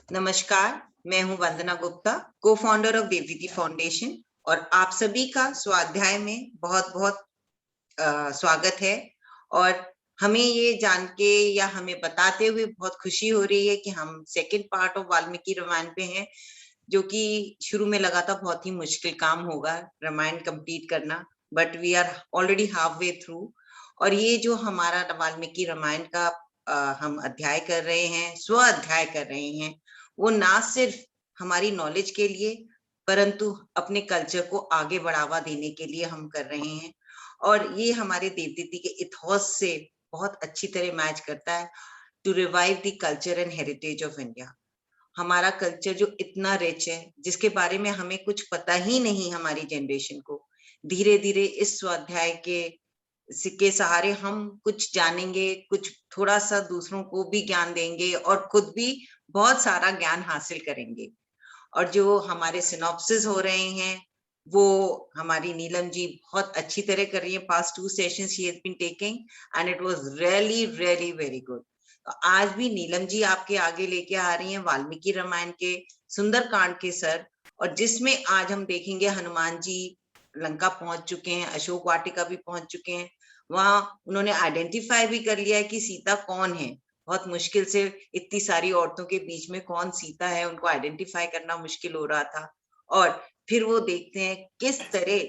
नमस्कार, मैं हूं वंदना गुप्ता, को-फाउंडर ऑफ देवदीदी फाउंडेशन और आप सभी का स्वाध्याय में बहुत-बहुत स्वागत है। और हमें ये जान के या हमें बताते हुए बहुत खुशी हो रही है कि हम second part of Valmiki Ramayana पे हैं, जो कि शुरू में लगा था बहुत ही मुश्किल काम होगा रामायण कंप्लीट करना, but we are already half way through. और ये जो हमारा वाल्मीकि रामायण का हम अध्याय कर रहे हैं, स्व अध्याय कर रहे हैं, वो ना सिर्फ हमारी नॉलेज के लिए परंतु अपने कल्चर को आगे बढ़ावा देने के लिए हम कर रहे हैं। और ये हमारे देवदीदी के इथॉस से बहुत अच्छी तरह मैच करता है, to revive the culture and heritage of India. हमारा कल्चर जो इतना रिच है, जिसके बारे में हमें कुछ पता ही नहीं हमारी जनरेशन को, धीरे धीरे इस स्वाध्याय के सिक्के सहारे हम कुछ जानेंगे, कुछ थोड़ा सा दूसरों को भी ज्ञान देंगे और खुद भी बहुत सारा ज्ञान हासिल करेंगे। और जो हमारे सिनॉप्सिस हो रहे हैं, वो हमारी नीलम जी बहुत अच्छी तरह कर रही है। Past 2 sessions she has been taking and it was really really very good. तो आज भी नीलम जी आपके आगे लेके आ रही हैं वाल्मीकि रामायण के सुंदरकांड के सर, और जिसमें आज हम देखेंगे हनुमान जी लंका पहुंच चुके हैं, अशोक वाटिका भी पहुंच चुके हैं। वहां उन्होंने आइडेंटिफाई भी कर लिया है कि सीता कौन है। बहुत मुश्किल से इतनी सारी औरतों के बीच में कौन सीता है उनको आइडेंटिफाई करना मुश्किल हो रहा था। और फिर वो देखते हैं किस तरह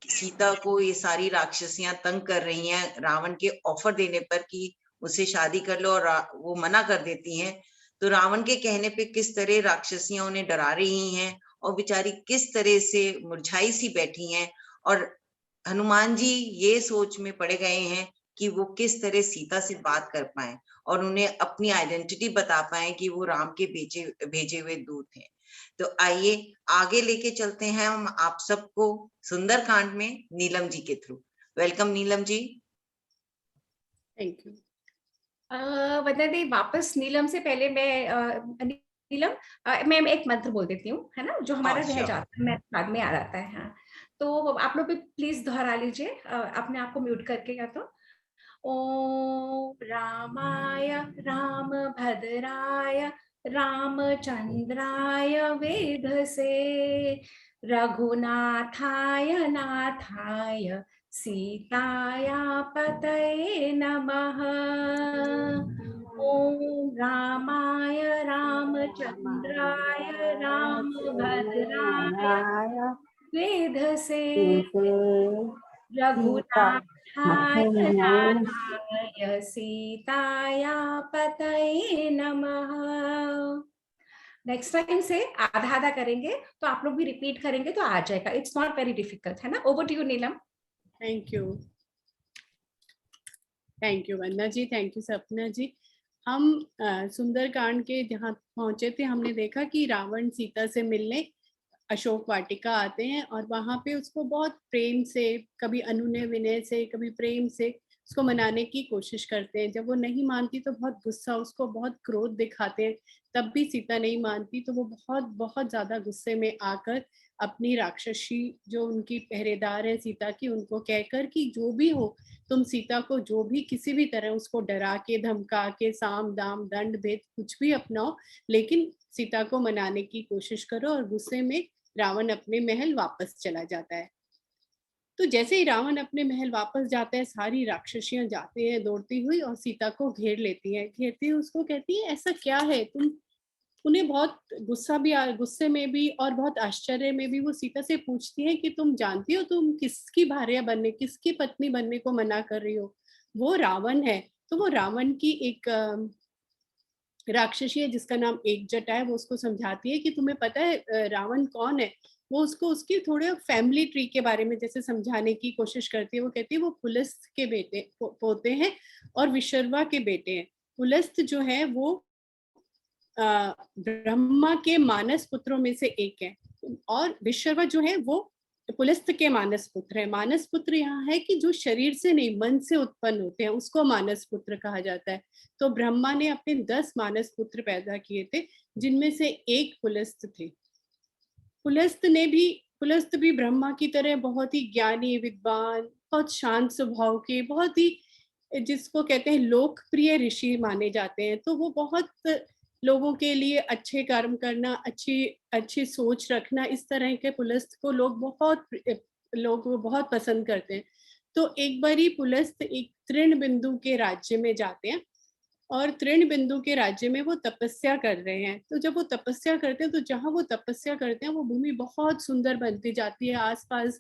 सीता को ये सारी राक्षसियां तंग कर रही हैं रावण के ऑफर देने पर कि मुझसे शादी कर लो, और वो मना कर देती हैं। तो रावण के कहने पे किस तरह राक्षसियां उन्हें डरा रही हैं और बेचारी किस तरह से मुरझाई सी बैठी हैं। और हनुमान जी ये सोच में पड़ गए हैं कि वो किस तरह सीता से बात कर पाए और उन्हें अपनी आइडेंटिटी बता पाए कि वो राम के भेजे भेजे हुए दूत हैं। तो आइए आगे लेके चलते हैं हम आप सबको सुंदरकांड में नीलम जी के through. Welcome Neelam ji. Thank you. Vandana di, वापस नीलम से पहले नीलम, मैं एक मंत्र बोल देती हूँ, है ना, जो हमारा रह श्योर। जाता है, मैं बाद में याद आता है। हाँ, तो आप लोग भी प्लीज दोहरा लीजिए, अपने आप को म्यूट करके, या तो ओम रामाय रामभद्राय रामचंद्राय वेधसे रघुनाथाय नाथाय सीताया पतये नमः। ओम रामाय रामचंद्राय रामभद्राय वेधसे रघुनाथाय नाथाय सीताया पतये नमः। नेक्स्ट टाइम से आधा आधा करेंगे, तो आप लोग भी रिपीट करेंगे तो आ जाएगा। इट्स नॉट वेरी डिफिकल्ट, है ना। Over to you Neelam. Thank you, thank you Vandana ji, thank you Sapna ji. हम सुंदरकांड के जहाँ पहुंचे थे, हमने देखा कि रावण सीता से मिलने अशोक वाटिका आते हैं और वहां पे उसको बहुत प्रेम से, कभी अनुनय विनय से, कभी प्रेम से उसको मनाने की कोशिश करते हैं। जब वो नहीं मानती तो बहुत गुस्सा, उसको बहुत क्रोध दिखाते हैं, तब भी सीता नहीं मानती तो वो बहुत बहुत ज्यादा गुस्से में आकर अपनी राक्षसी जो उनकी पहरेदार है सीता की, उनको कहकर कि जो भी हो, तुम सीता को जो भी किसी भी तरह उसको डरा के धमका के साम दाम दंड भेद कुछ भी अपनाओ, लेकिन सीता को मनाने की कोशिश करो। और गुस्से में रावण अपने महल वापस चला जाता है। तो जैसे ही रावण अपने महल वापस जाता है, सारी राक्षसियां जाती हैं दौड़ती हुई और सीता को घेर लेती हैं। घेरती हुई उसको कहती है, ऐसा क्या है तुम। उन्हें बहुत गुस्सा भी, गुस्से में भी और बहुत आश्चर्य में भी वो सीता से पूछती है कि तुम जानती हो तुम किसकी भार्या बनने, किसकी पत्नी बनने को मना कर रही हो। वो रावण है। तो वो रावण की एक राक्षसी है जिसका नाम एकजटा है। वो उसको समझाती है कि तुम्हें पता है रावण कौन है। वो उसको उसकी थोड़े फैमिली ट्री के बारे में जैसे समझाने की कोशिश करती है। वो कहती है वो पुलस्त के बेटे पोते हैं और विशर्वा के बेटे हैं। पुलस्त जो है वो ब्रह्मा के मानस पुत्रों में से एक है, और विश्ववा जो है वो पुलस्त के मानस पुत्र है। मानस पुत्र यहाँ है कि जो शरीर से नहीं मन से उत्पन्न होते हैं, उसको मानस पुत्र कहा जाता है। तो ब्रह्मा ने अपने 10 मानस पुत्र पैदा किए थे, जिनमें से एक पुलस्त थे। पुलस्त भी ब्रह्मा की तरह बहुत ही ज्ञानी, विद्वान, बहुत शांत स्वभाव के, बहुत ही जिसको कहते हैं लोकप्रिय ऋषि माने जाते हैं। तो वो बहुत लोगों के लिए अच्छे कर्म करना, अच्छी सोच रखना, इस तरह के पुलस्त को लोग बहुत पसंद करते हैं। तो एक बारी पुलस्त एक तृण बिंदु के राज्य में जाते हैं और तृण बिंदु के राज्य में वो तपस्या कर रहे हैं। तो जब वो तपस्या करते हैं तो जहाँ वो तपस्या करते हैं वो भूमि बहुत सुंदर बनती जाती है। आसपास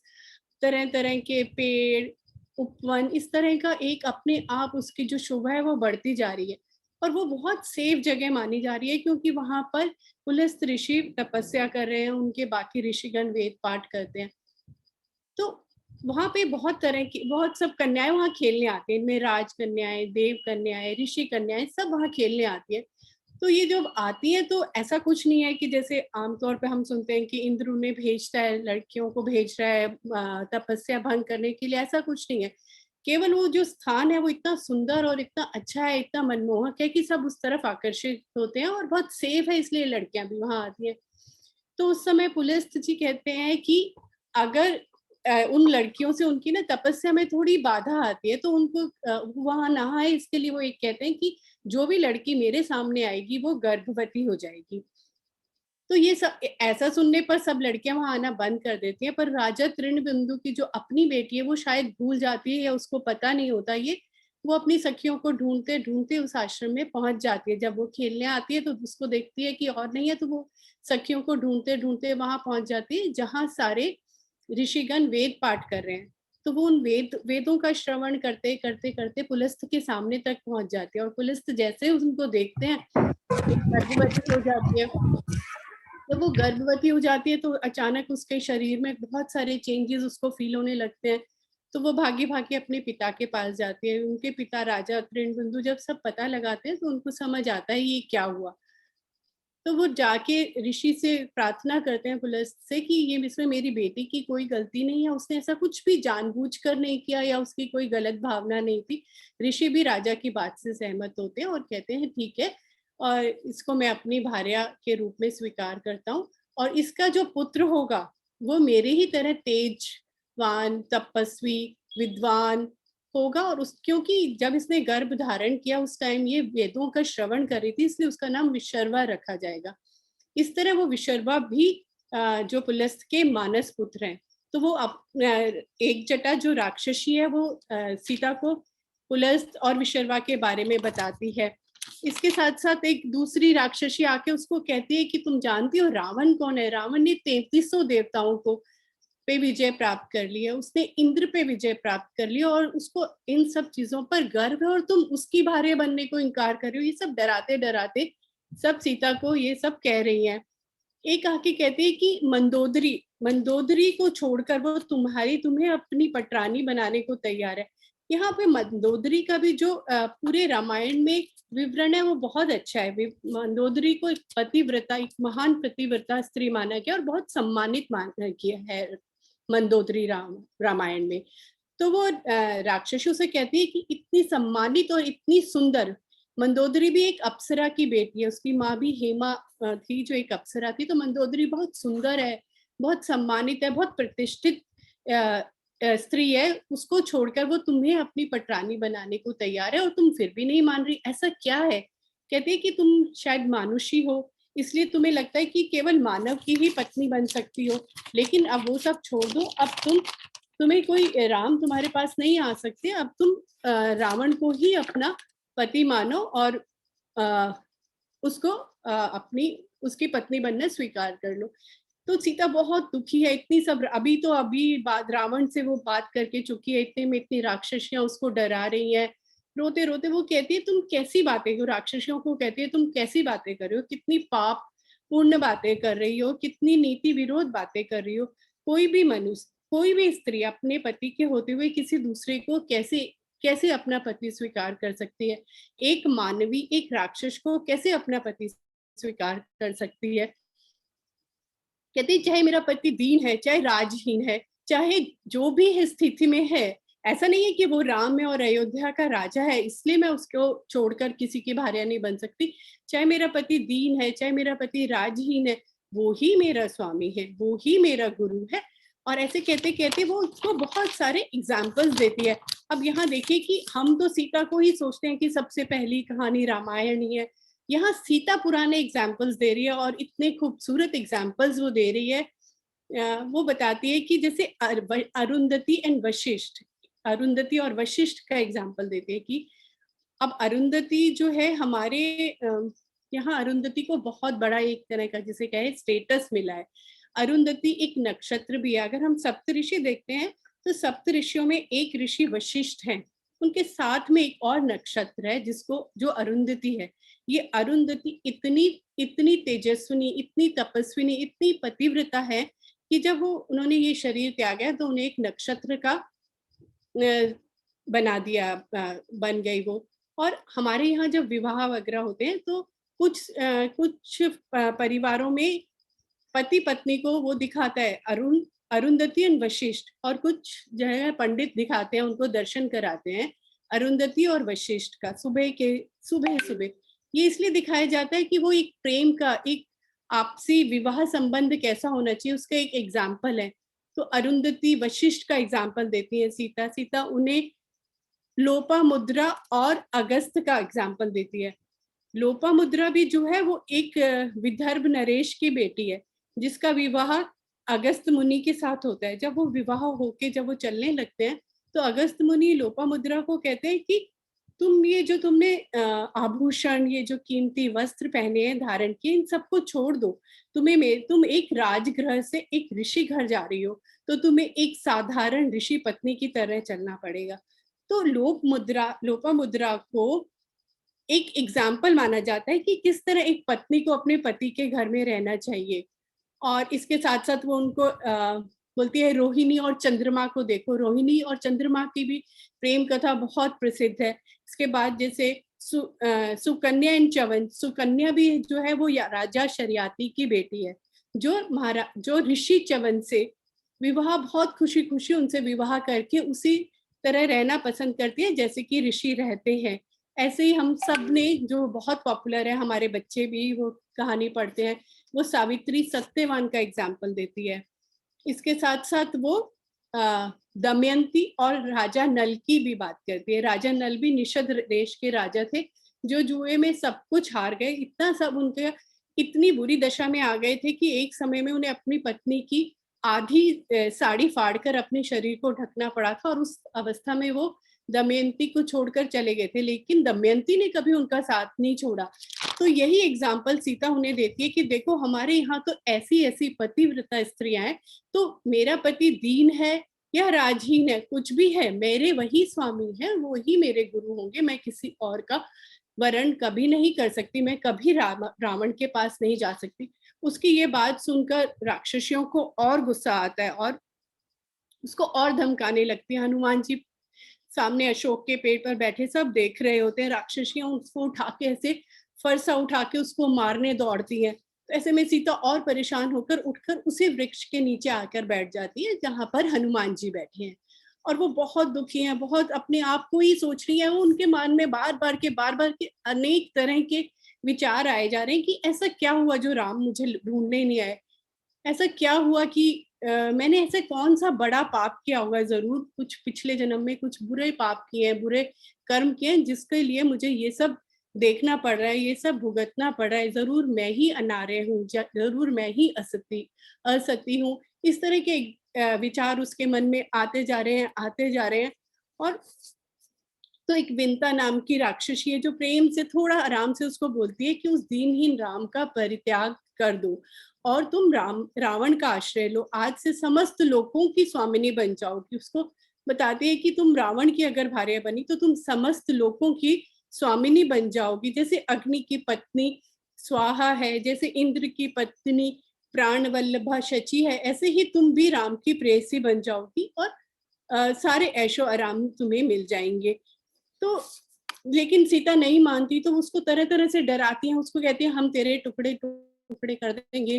तरह तरह के पेड़, उपवन, इस तरह का एक अपने आप उसकी जो शोभा है वो बढ़ती जा रही है और वो बहुत सेफ जगह मानी जा रही है, क्योंकि वहां पर पुलस्त ऋषि तपस्या कर रहे हैं, उनके बाकी ऋषिगण वेद पाठ करते हैं। तो वहां पे बहुत तरह की बहुत सब कन्याएं वहां खेलने आती हैं, इनमें राज कन्याएं, देव कन्याएं, ऋषि कन्याएं सब वहां खेलने आती है। तो ये जब आती है तो ऐसा कुछ नहीं है कि जैसे आमतौर पे हम सुनते हैं कि इंद्र उन्हें भेजता है, लड़कियों को भेज रहा है तपस्या भंग करने के लिए, ऐसा कुछ नहीं है। केवल वो जो स्थान है वो इतना सुंदर और इतना अच्छा है, इतना मनमोहक है कि सब उस तरफ आकर्षित होते हैं और बहुत सेफ है, इसलिए लड़कियां भी वहां आती है। तो उस समय पुलस्त जी कहते हैं कि अगर उन लड़कियों से उनकी ना तपस्या में थोड़ी बाधा आती है तो उनको वहां ना आए, इसके लिए वो एक कहते हैं कि जो भी लड़की मेरे सामने आएगी वो गर्भवती हो जाएगी। तो ये सब ऐसा सुनने पर सब लड़कियां वहां आना बंद कर देती हैं, पर राजा तृणबिंदु की जो अपनी बेटी है वो शायद भूल जाती है या उसको पता नहीं होता ये, वो अपनी सखियों को ढूंढते ढूंढते उस आश्रम में पहुंच जाती है। जब वो खेलने आती है तो उसको देखती है कि और नहीं है, तो वो सखियों को ढूंढते ढूंढते वहां पहुंच जाती है जहां सारे ऋषिगण वेद पाठ कर रहे हैं। तो वो उन वेदों का श्रवण करते करते करते पुलस्त के सामने तक पहुंच जाती है और पुलस्त जैसे उनको देखते हैं गर्भवती हो जाती है। जब वो गर्भवती हो जाती है तो अचानक उसके शरीर में बहुत सारे चेंजेस उसको फील होने लगते हैं। तो वो भागी भागी अपने पिता के पास जाती है। उनके पिता राजा तृणबिंदु जब सब पता लगाते हैं तो उनको समझ आता है ये क्या हुआ। तो वो जाके ऋषि से प्रार्थना करते हैं पुलस्त से कि ये इसमें मेरी बेटी की कोई गलती नहीं है, उसने ऐसा कुछ भी जानबूझकर नहीं किया या उसकी कोई गलत भावना नहीं थी। ऋषि भी राजा की बात से सहमत होते हैं और कहते हैं ठीक है, और इसको मैं अपनी भार्या के रूप में स्वीकार करता हूँ और इसका जो पुत्र होगा वो मेरे ही तरह तेजवान, तपस्वी, विद्वान होगा। और उस क्योंकि जब इसने गर्भ धारण किया उस टाइम ये वेदों का श्रवण कर रही थी, इसलिए उसका नाम विशर्वा रखा जाएगा। इस तरह वो विशर्वा भी जो पुलस्त के मानस पुत्र हैं। तो वो एक जटा जो राक्षसी है वो सीता को पुलस्त और विशर्वा के बारे में बताती है। इसके साथ साथ एक दूसरी राक्षसी आके उसको कहती है कि तुम जानती हो रावण कौन है? रावण ने 3300 देवताओं को पे विजय प्राप्त कर ली है, उसने इंद्र पे विजय प्राप्त कर लिया और उसको इन सब चीजों पर गर्व है और तुम उसकी भार्या बनने को इनकार कर रहे हो। ये सब डराते डराते सब सीता को ये सब कह रही हैं। एक आके कहती है कि मंदोदरी को छोड़कर वो तुम्हें अपनी पटरानी बनाने को तैयार है। यहाँ पे मंदोदरी का भी जो पूरे रामायण में विवरण है वो बहुत अच्छा है। मंदोदरी को एक पतिव्रता, एक महान पतिव्रता स्त्री माना गया और बहुत सम्मानित माना गया है मंदोदरी रामायण में। तो वो राक्षसों से कहती है कि इतनी सम्मानित और इतनी सुंदर मंदोदरी भी एक अप्सरा की बेटी है, उसकी माँ भी हेमा थी जो एक अप्सरा थी। तो मंदोदरी बहुत सुंदर है, बहुत सम्मानित है, बहुत प्रतिष्ठित स्त्री है, उसको छोड़कर वो तुम्हें अपनी पटरानी बनाने को तैयार है और तुम फिर भी नहीं मान रही, ऐसा क्या है? कहते हैं कि तुम शायद मानुषी हो, इसलिए तुम्हें लगता है कि केवल मानव की ही पत्नी बन सकती हो, लेकिन अब वो सब छोड़ दो। अब तुम्हें कोई राम तुम्हारे पास नहीं आ सकते, अब तुम रावण को ही अपना पति मानो और उसको उसकी पत्नी बनना स्वीकार कर लो। तो सीता बहुत दुखी है, इतनी सब अभी बात रावण से वो बात करके चुकी है, इतने में इतनी राक्षसियां उसको डरा रही हैं। रोते रोते वो कहती है तुम कैसी बातें, राक्षसियों को कहती है तुम कैसी बातें कर रही हो, कितनी पाप पूर्ण बातें कर रही हो, कितनी नीति विरोध बातें कर रही हो। कोई भी मनुष्य, कोई भी स्त्री अपने पति के होते हुए किसी दूसरे को कैसे अपना पति स्वीकार कर सकती है? एक मानवी एक राक्षस को कैसे अपना पति स्वीकार कर सकती है? कहते चाहे मेरा पति दीन है, चाहे राजहीन है, चाहे जो भी स्थिति में है, ऐसा नहीं है कि वो राम में और अयोध्या का राजा है इसलिए मैं उसको छोड़कर किसी की भार्या नहीं बन सकती। चाहे मेरा पति दीन है, चाहे मेरा पति राजहीन है, वो ही मेरा स्वामी है, वो ही मेरा गुरु है। और ऐसे कहते कहते वो उसको बहुत सारे एग्जाम्पल्स देती है। अब यहाँ देखिए कि हम तो सीता को ही सोचते हैं कि सबसे पहली कहानी रामायण ही है, यहाँ सीता पुराने एग्जाम्पल्स दे रही है और इतने खूबसूरत एग्जाम्पल्स वो दे रही है। वो बताती है कि जैसे अरुंधति एंड वशिष्ठ, अरुंधति और वशिष्ठ का एग्जाम्पल देते हैं कि अब अरुंधति जो है हमारे यहाँ अरुंधति को बहुत बड़ा एक तरह का जिसे कहे स्टेटस मिला है। अरुंधति एक नक्षत्र भी है। अगर हम सप्तऋषि देखते हैं तो सप्तऋषियों में एक ऋषि वशिष्ठ हैं, उनके साथ में एक और नक्षत्र है जिसको जो अरुंधति है। ये अरुंधति इतनी इतनी तेजस्विनी, इतनी तपस्विनी, इतनी पतिव्रता है कि जब वो उन्होंने ये शरीर त्यागा तो उन्हें एक नक्षत्र का बना दिया, बन गई वो। और हमारे यहाँ जब विवाह वगैरह होते हैं तो कुछ परिवारों में पति पत्नी को वो दिखाता है अरुंधति एंड वशिष्ठ, और कुछ जो है पंडित दिखाते हैं, उनको दर्शन कराते हैं अरुंधति और वशिष्ठ का सुबह। ये इसलिए दिखाया जाता है कि वो एक प्रेम का, एक आपसी विवाह संबंध कैसा होना चाहिए उसका एक एग्जाम्पल है। तो अरुंधति वशिष्ठ का एग्जाम्पल देती है सीता उन्हें लोपामुद्रा और अगस्त का एग्जाम्पल देती है। लोपामुद्रा भी जो है वो एक विदर्भ नरेश की बेटी है जिसका विवाह अगस्त मुनि के साथ होता है। जब वो विवाह होके जब वो चलने लगते हैं तो अगस्त मुनि लोपामुद्रा को कहते हैं कि तुम ये जो तुमने आभूषण, ये जो कीमती वस्त्र पहने हैं, धारण किए, इन सबको छोड़ दो। तुम एक राजगृह से एक ऋषि घर जा रही हो तो तुम्हें एक साधारण ऋषि पत्नी की तरह चलना पड़ेगा। तो लोपामुद्रा को एक एग्जाम्पल माना जाता है कि किस तरह एक पत्नी को अपने पति के घर में रहना चाहिए। और इसके साथ साथ वो उनको बोलती है रोहिणी और चंद्रमा को देखो। रोहिणी और चंद्रमा की भी प्रेम कथा बहुत प्रसिद्ध है। इसके बाद जैसे सुकन्या एंड च्यवन, सुकन्या भी जो है वो राजा शरियाती की बेटी है जो ऋषि च्यवन से विवाह बहुत खुशी खुशी उनसे विवाह करके उसी तरह रहना पसंद करती है जैसे कि ऋषि रहते हैं। ऐसे ही हम सब ने जो बहुत पॉपुलर है, हमारे बच्चे भी वो कहानी पढ़ते हैं, वो सावित्री सत्यवान का एग्जाम्पल देती है। इसके साथ साथ वो दमयंती और राजा नल की भी बात करती है। राजा नल भी निषद देश के राजा थे जो जुए में सब कुछ हार गए। इतना सब उनके इतनी बुरी दशा में आ गए थे कि एक समय में उन्हें अपनी पत्नी की आधी साड़ी फाड़कर अपने शरीर को ढकना पड़ा था और उस अवस्था में वो दमयंती को छोड़कर चले गए थे, लेकिन दमयंती ने कभी उनका साथ नहीं छोड़ा। तो यही एग्जाम्पल सीता उन्हें देती है कि देखो हमारे यहाँ तो ऐसी ऐसी पतिव्रता स्त्रियां हैं, तो मेरा पति दीन है या राजहीन है, कुछ भी है, मेरे वही स्वामी है, वो ही मेरे गुरु होंगे। मैं किसी और का वरण कभी नहीं कर सकती, मैं कभी रावण के पास नहीं जा सकती। उसकी ये बात सुनकर राक्षसियों को और गुस्सा आता है और उसको और धमकाने लगती है। हनुमान जी सामने अशोक के पेड़ पर बैठे सब देख रहे होते हैं। राक्षसियां उसको उठा के ऐसे फरसा उठा के उसको मारने दौड़ती हैं। तो ऐसे में सीता और परेशान होकर उठकर उसी वृक्ष के नीचे आकर बैठ जाती है जहां पर हनुमान जी बैठे हैं। और वो बहुत दुखी हैं, बहुत अपने आप को ही सोच रही है। वो उनके मन में बार बार के अनेक तरह के विचार आए जा रहे हैं कि ऐसा क्या हुआ जो राम मुझे ढूंढने नहीं आए, ऐसा क्या हुआ कि मैंने ऐसे कौन सा बड़ा पाप किया होगा, जरूर कुछ पिछले जन्म में कुछ बुरे पाप किए हैं, बुरे कर्म किए हैं जिसके लिए मुझे ये सब देखना पड़ रहा है, ये सब भुगतना पड़ रहा है। जरूर मैं ही अनार्य हूँ, जरूर मैं ही असती हूँ। इस तरह के विचार उसके मन में आते जा रहे हैं। और तो एक विंता नाम की राक्षसी है जो प्रेम से थोड़ा आराम से उसको बोलती है कि उस दीनहीन राम का परित्याग कर दो और तुम रावण का आश्रय लो, आज से समस्त लोगों की स्वामिनी बन जाओगी। उसको बताती है कि तुम रावण की अगर भार्या बनी तो तुम समस्त लोगों की स्वामिनी बन जाओगी। जैसे अग्नि की पत्नी स्वाहा है, जैसे इंद्र की पत्नी प्राण वल्लभा शची है, ऐसे ही तुम भी राम की प्रेयसी बन जाओगी और सारे ऐशो आराम तुम्हें मिल जाएंगे। तो लेकिन सीता नहीं मानती, तो उसको तरह तरह से डराती हैं। उसको कहती है हम तेरे टुकड़े टुकड़े कर देंगे,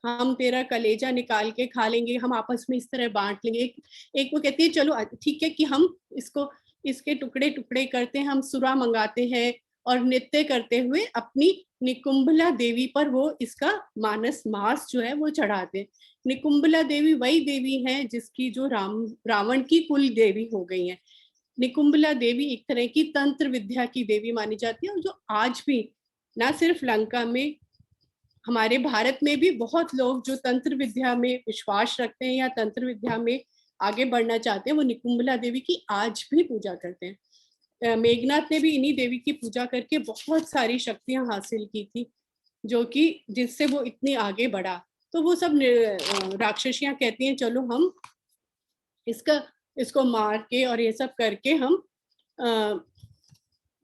हम तेरा कलेजा निकाल के खा लेंगे, हम आपस में इस तरह बांट लेंगे। एक वो कहती है चलो ठीक है कि हम इसके टुकड़े टुकड़े करते हैं, हम सुरा मंगाते हैं और नृत्य करते हुए अपनी निकुंभला देवी पर वो इसका मांस जो है वो चढ़ाते हैं। निकुंभला देवी वही देवी है जिसकी जो रावण की कुल देवी हो गई है। निकुंभला देवी एक तरह की तंत्र विद्या की देवी मानी जाती है और जो आज भी ना सिर्फ लंका में, हमारे भारत में भी बहुत लोग जो तंत्र विद्या में विश्वास रखते हैं या तंत्र विद्या में आगे बढ़ना चाहते हैं, वो निकुंभला देवी की आज भी पूजा करते हैं। मेघनाथ ने भी इन्हीं देवी की पूजा करके बहुत सारी शक्तियां हासिल की थी, जो कि जिससे वो इतनी आगे बढ़ा। तो वो सब राक्षसियां कहती हैं चलो हम इसको मार के और ये सब करके हम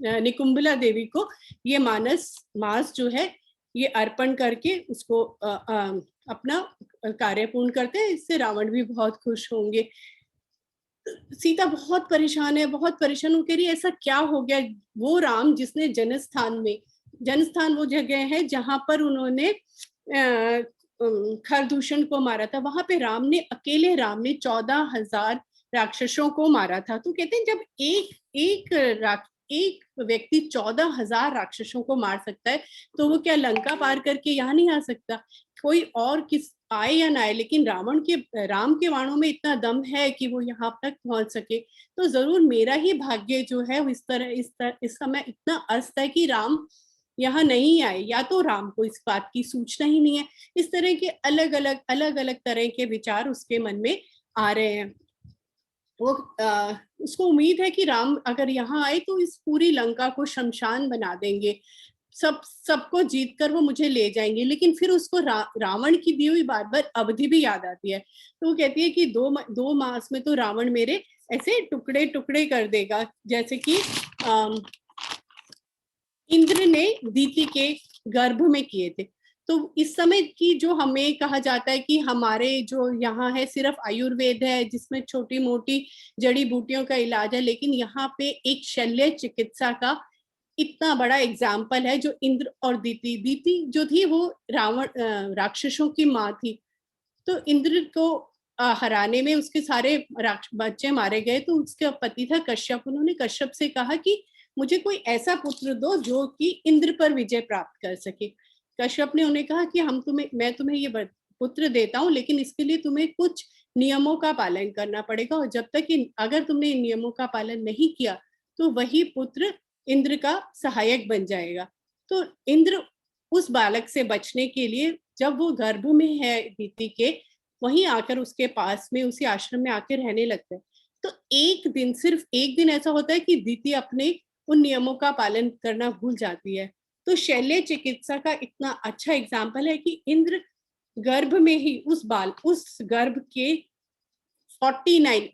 निकुंभला देवी को ये मांस जो है ये अर्पण करके उसको अपना कार्य पूर्ण करते हैं। इससे रावण भी बहुत खुश होंगे। सीता बहुत परेशान है, बहुत परेशान हो, कह रही ऐसा क्या हो गया। वो राम जिसने जनस्थान वो जगह है जहां पर उन्होंने खरदूषण को मारा था, वहां पे अकेले राम ने 14,000 राक्षसों को मारा था। तो कहते हैं जब एक व्यक्ति 14,000 राक्षसों को मार सकता है, तो वो क्या लंका पार करके यहाँ नहीं आ सकता? कोई और किस आए या ना आए, लेकिन राम के बाणों में इतना दम है कि वो यहाँ तक पहुंच सके। तो जरूर मेरा ही भाग्य जो है वो इस समय इतना अस्त है कि राम यहाँ नहीं आए, या तो राम को इस बात की सूचना ही नहीं है। इस तरह के अलग अलग तरह के विचार उसके मन में आ रहे हैं। वो उसको उम्मीद है कि राम अगर यहाँ आए तो इस पूरी लंका को शमशान बना देंगे, सबको जीत कर वो मुझे ले जाएंगे। लेकिन फिर उसको रावण की दी हुई बार अवधि भी याद आती है। तो वो कहती है कि दो मास में तो रावण मेरे ऐसे टुकड़े टुकड़े कर देगा, जैसे कि इंद्र ने दीति के गर्भ में किए थे। तो इस समय की जो हमें कहा जाता है कि हमारे जो यहाँ है सिर्फ आयुर्वेद है जिसमें छोटी मोटी जड़ी बूटियों का इलाज है, लेकिन यहाँ पे एक शल्य चिकित्सा का इतना बड़ा एग्जाम्पल है। जो इंद्र और दीति जो थी वो राक्षसों की माँ थी। तो इंद्र को हराने में उसके सारे बच्चे मारे गए। तो उसका पति था कश्यप। उन्होंने कश्यप से कहा कि मुझे कोई ऐसा पुत्र दो जो कि इंद्र पर विजय प्राप्त कर सके। कश्यप ने उन्हें कहा कि मैं तुम्हें ये पुत्र देता हूँ, लेकिन इसके लिए तुम्हें कुछ नियमों का पालन करना पड़ेगा, और जब तक अगर तुमने इन नियमों का पालन नहीं किया तो वही पुत्र इंद्र का सहायक बन जाएगा। तो इंद्र उस बालक से बचने के लिए जब वो गर्भ में है दीति के, वहीं आकर उसके पास में उसी आश्रम में आकर रहने लगता है। तो सिर्फ एक दिन ऐसा होता है कि दीति अपने उन नियमों का पालन करना भूल जाती है। तो शल्य चिकित्सा का इतना अच्छा एग्जाम्पल है कि इंद्र गर्भ में ही उस गर्भ के 49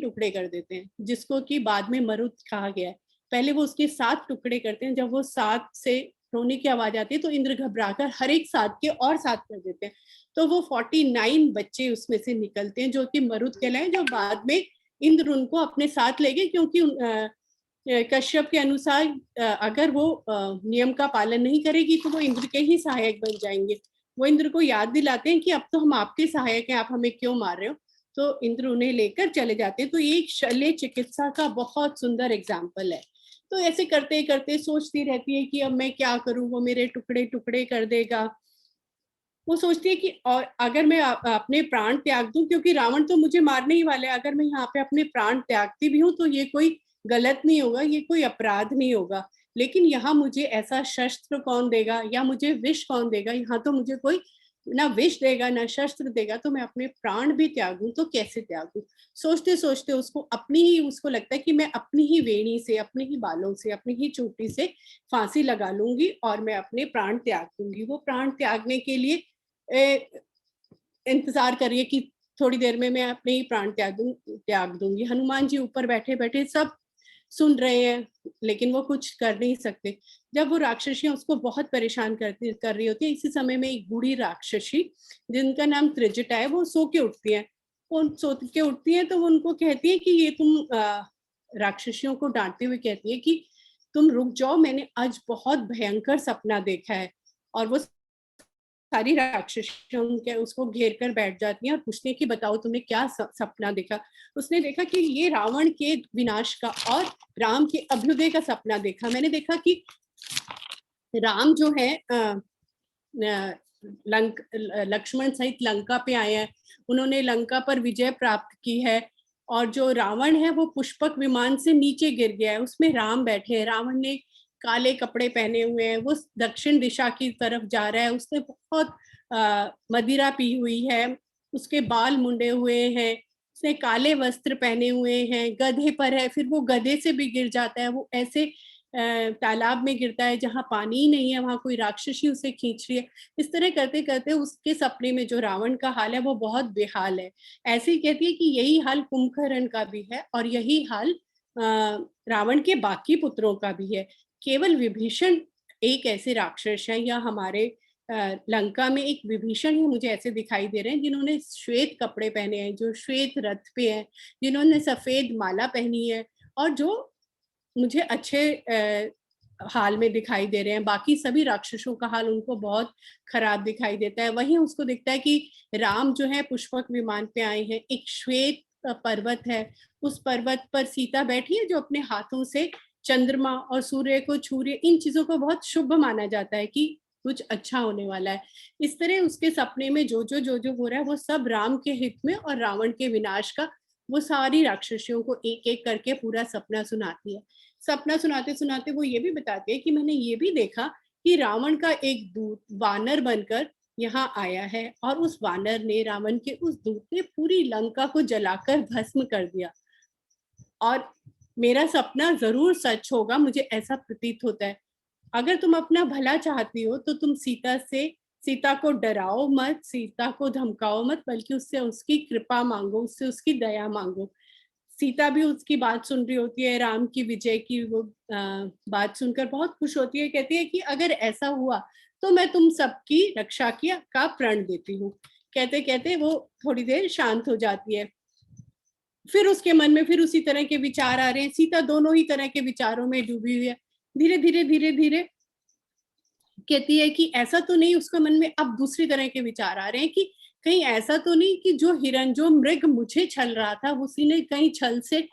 टुकड़े कर देते हैं, जिसको कि बाद में मरुत कहा गया है। पहले वो उसके 7 टुकड़े करते हैं। जब वो 7 से रोने की आवाज आती है तो इंद्र घबराकर हर एक 7 के और 7 कर देते हैं। तो वो 49 बच्चे उसमें से निकलते हैं जो कि मरुत कहलाए, जो बाद में इंद्र उनको अपने साथ ले गए, क्योंकि कश्यप के अनुसार अगर वो नियम का पालन नहीं करेगी तो वो इंद्र के ही सहायक बन जाएंगे। वो इंद्र को याद दिलाते हैं कि अब तो हम आपके सहायक हैं, आप हमें क्यों मार रहे हो। तो इंद्र उन्हें लेकर चले जाते हैं। तो ये एक शल्य चिकित्सा का बहुत सुंदर एग्जाम्पल है। तो ऐसे करते करते सोचती रहती है कि अब मैं क्या करूं, वो मेरे टुकड़े टुकड़े कर देगा। वो सोचती है कि और अगर मैं अपने प्राण त्याग दूं, क्योंकि रावण तो मुझे मारने ही वाला है, अगर मैं यहाँ पे अपने प्राण त्यागती भी हूँ तो ये कोई गलत नहीं होगा, ये कोई अपराध नहीं होगा। लेकिन यहाँ मुझे ऐसा शस्त्र कौन देगा या मुझे विष कौन देगा? यहाँ तो मुझे कोई ना विष देगा ना शस्त्र देगा, तो मैं अपने प्राण भी त्यागूं तो कैसे त्यागूं? सोचते सोचते उसको लगता है कि मैं अपनी ही वेणी से, अपने ही बालों से, अपनी ही चोटी से फांसी लगा लूंगी और मैं अपने प्राण त्याग दूंगी। वो प्राण त्यागने के लिए इंतजार करिए कि थोड़ी देर में मैं अपने ही प्राण त्याग दूंगी। हनुमान जी ऊपर बैठे बैठे सब सुन रहे हैं, लेकिन वो कुछ कर नहीं सकते। जब वो राक्षसियां उसको बहुत परेशान कर रही होती है, इसी समय में एक बूढ़ी राक्षसी जिनका नाम त्रिजटा है, वो सो के उठती है। वो सो के उठती है तो वो उनको कहती है कि ये तुम राक्षसियों को डांटते हुए कहती है कि तुम रुक जाओ, मैंने आज बहुत भयंकर सपना देखा है। और वो सारी राक्षसियां उसको घेर कर बैठ जाती हैं और पूछती हैं कि बताओ तुमने क्या सपना देखा। उसने देखा कि ये रावण के विनाश का और राम के अभ्युदय का सपना देखा। मैंने देखा कि राम जो है लक्ष्मण सहित लंका पे आए हैं, उन्होंने लंका पर विजय प्राप्त की है, और जो रावण है वो पुष्पक विमान से नीचे गिर गया है, उसमें राम बैठे हैं। रावण ने काले कपड़े पहने हुए है, वो दक्षिण दिशा की तरफ जा रहा है, उसने बहुत मदिरा पी हुई है, उसके बाल मुंडे हुए हैं, उसने काले वस्त्र पहने हुए हैं, गधे पर है, फिर वो गधे से भी गिर जाता है, वो ऐसे तालाब में गिरता है जहाँ पानी ही नहीं है, वहां कोई राक्षसी उसे खींच रही है। इस तरह करते करते उसके सपने में जो रावण का हाल है वो बहुत बेहाल है। ऐसे ही कहती है कि यही हाल कुंभकर्ण का भी है और यही हाल रावण के बाकी पुत्रों का भी है। केवल विभीषण एक ऐसे राक्षस है, या हमारे लंका में एक विभीषण ही मुझे ऐसे दिखाई दे रहे हैं जिन्होंने श्वेत कपड़े पहने हैं, जो श्वेत रथ पे हैं, जिन्होंने सफेद माला पहनी है और जो मुझे अच्छे हाल में दिखाई दे रहे हैं। बाकी सभी राक्षसों का हाल उनको बहुत खराब दिखाई देता है। वहीं उसको दिखता है कि राम जो है पुष्पक विमान पे आए हैं, एक श्वेत पर्वत है, उस पर्वत पर सीता बैठी है जो अपने हाथों से चंद्रमा और सूर्य को छू रही है। इन चीजों को बहुत शुभ माना जाता है कि कुछ अच्छा होने वाला है। इस तरह उसके सपने में जो जो हो रहा है वो सब राम के हित में और रावण के विनाश का वो सारी राक्षसियों को एक एक करके पूरा सपना सुनाती है। सपना सुनाते सुनाते वो ये भी बताती है कि मैंने ये भी देखा कि रावण का एक दूत वानर बनकर यहाँ आया है और उस वानर ने, रावण के उस दूत ने पूरी लंका को जलाकर भस्म कर दिया और मेरा सपना जरूर सच होगा, मुझे ऐसा प्रतीत होता है। अगर तुम अपना भला चाहती हो तो तुम सीता को डराओ मत, सीता को धमकाओ मत, बल्कि उससे उसकी कृपा मांगो, उससे उसकी दया मांगो। सीता भी उसकी बात सुन रही होती है, राम की विजय की वो बात सुनकर बहुत खुश होती है। कहती है कि अगर ऐसा हुआ तो मैं तुम सबकी रक्षा का प्रण देती हूँ। कहते कहते वो थोड़ी देर शांत हो जाती है। फिर उसके मन में फिर उसी तरह के विचार आ रहे हैं। सीता दोनों ही तरह के विचारों में डूबी हुई है। धीरे धीरे कहती है कि ऐसा तो नहीं, उसके मन में अब दूसरी तरह के विचार आ रहे हैं कि कहीं ऐसा तो नहीं कि जो मृग मुझे छल रहा था उसी ने कहीं छल से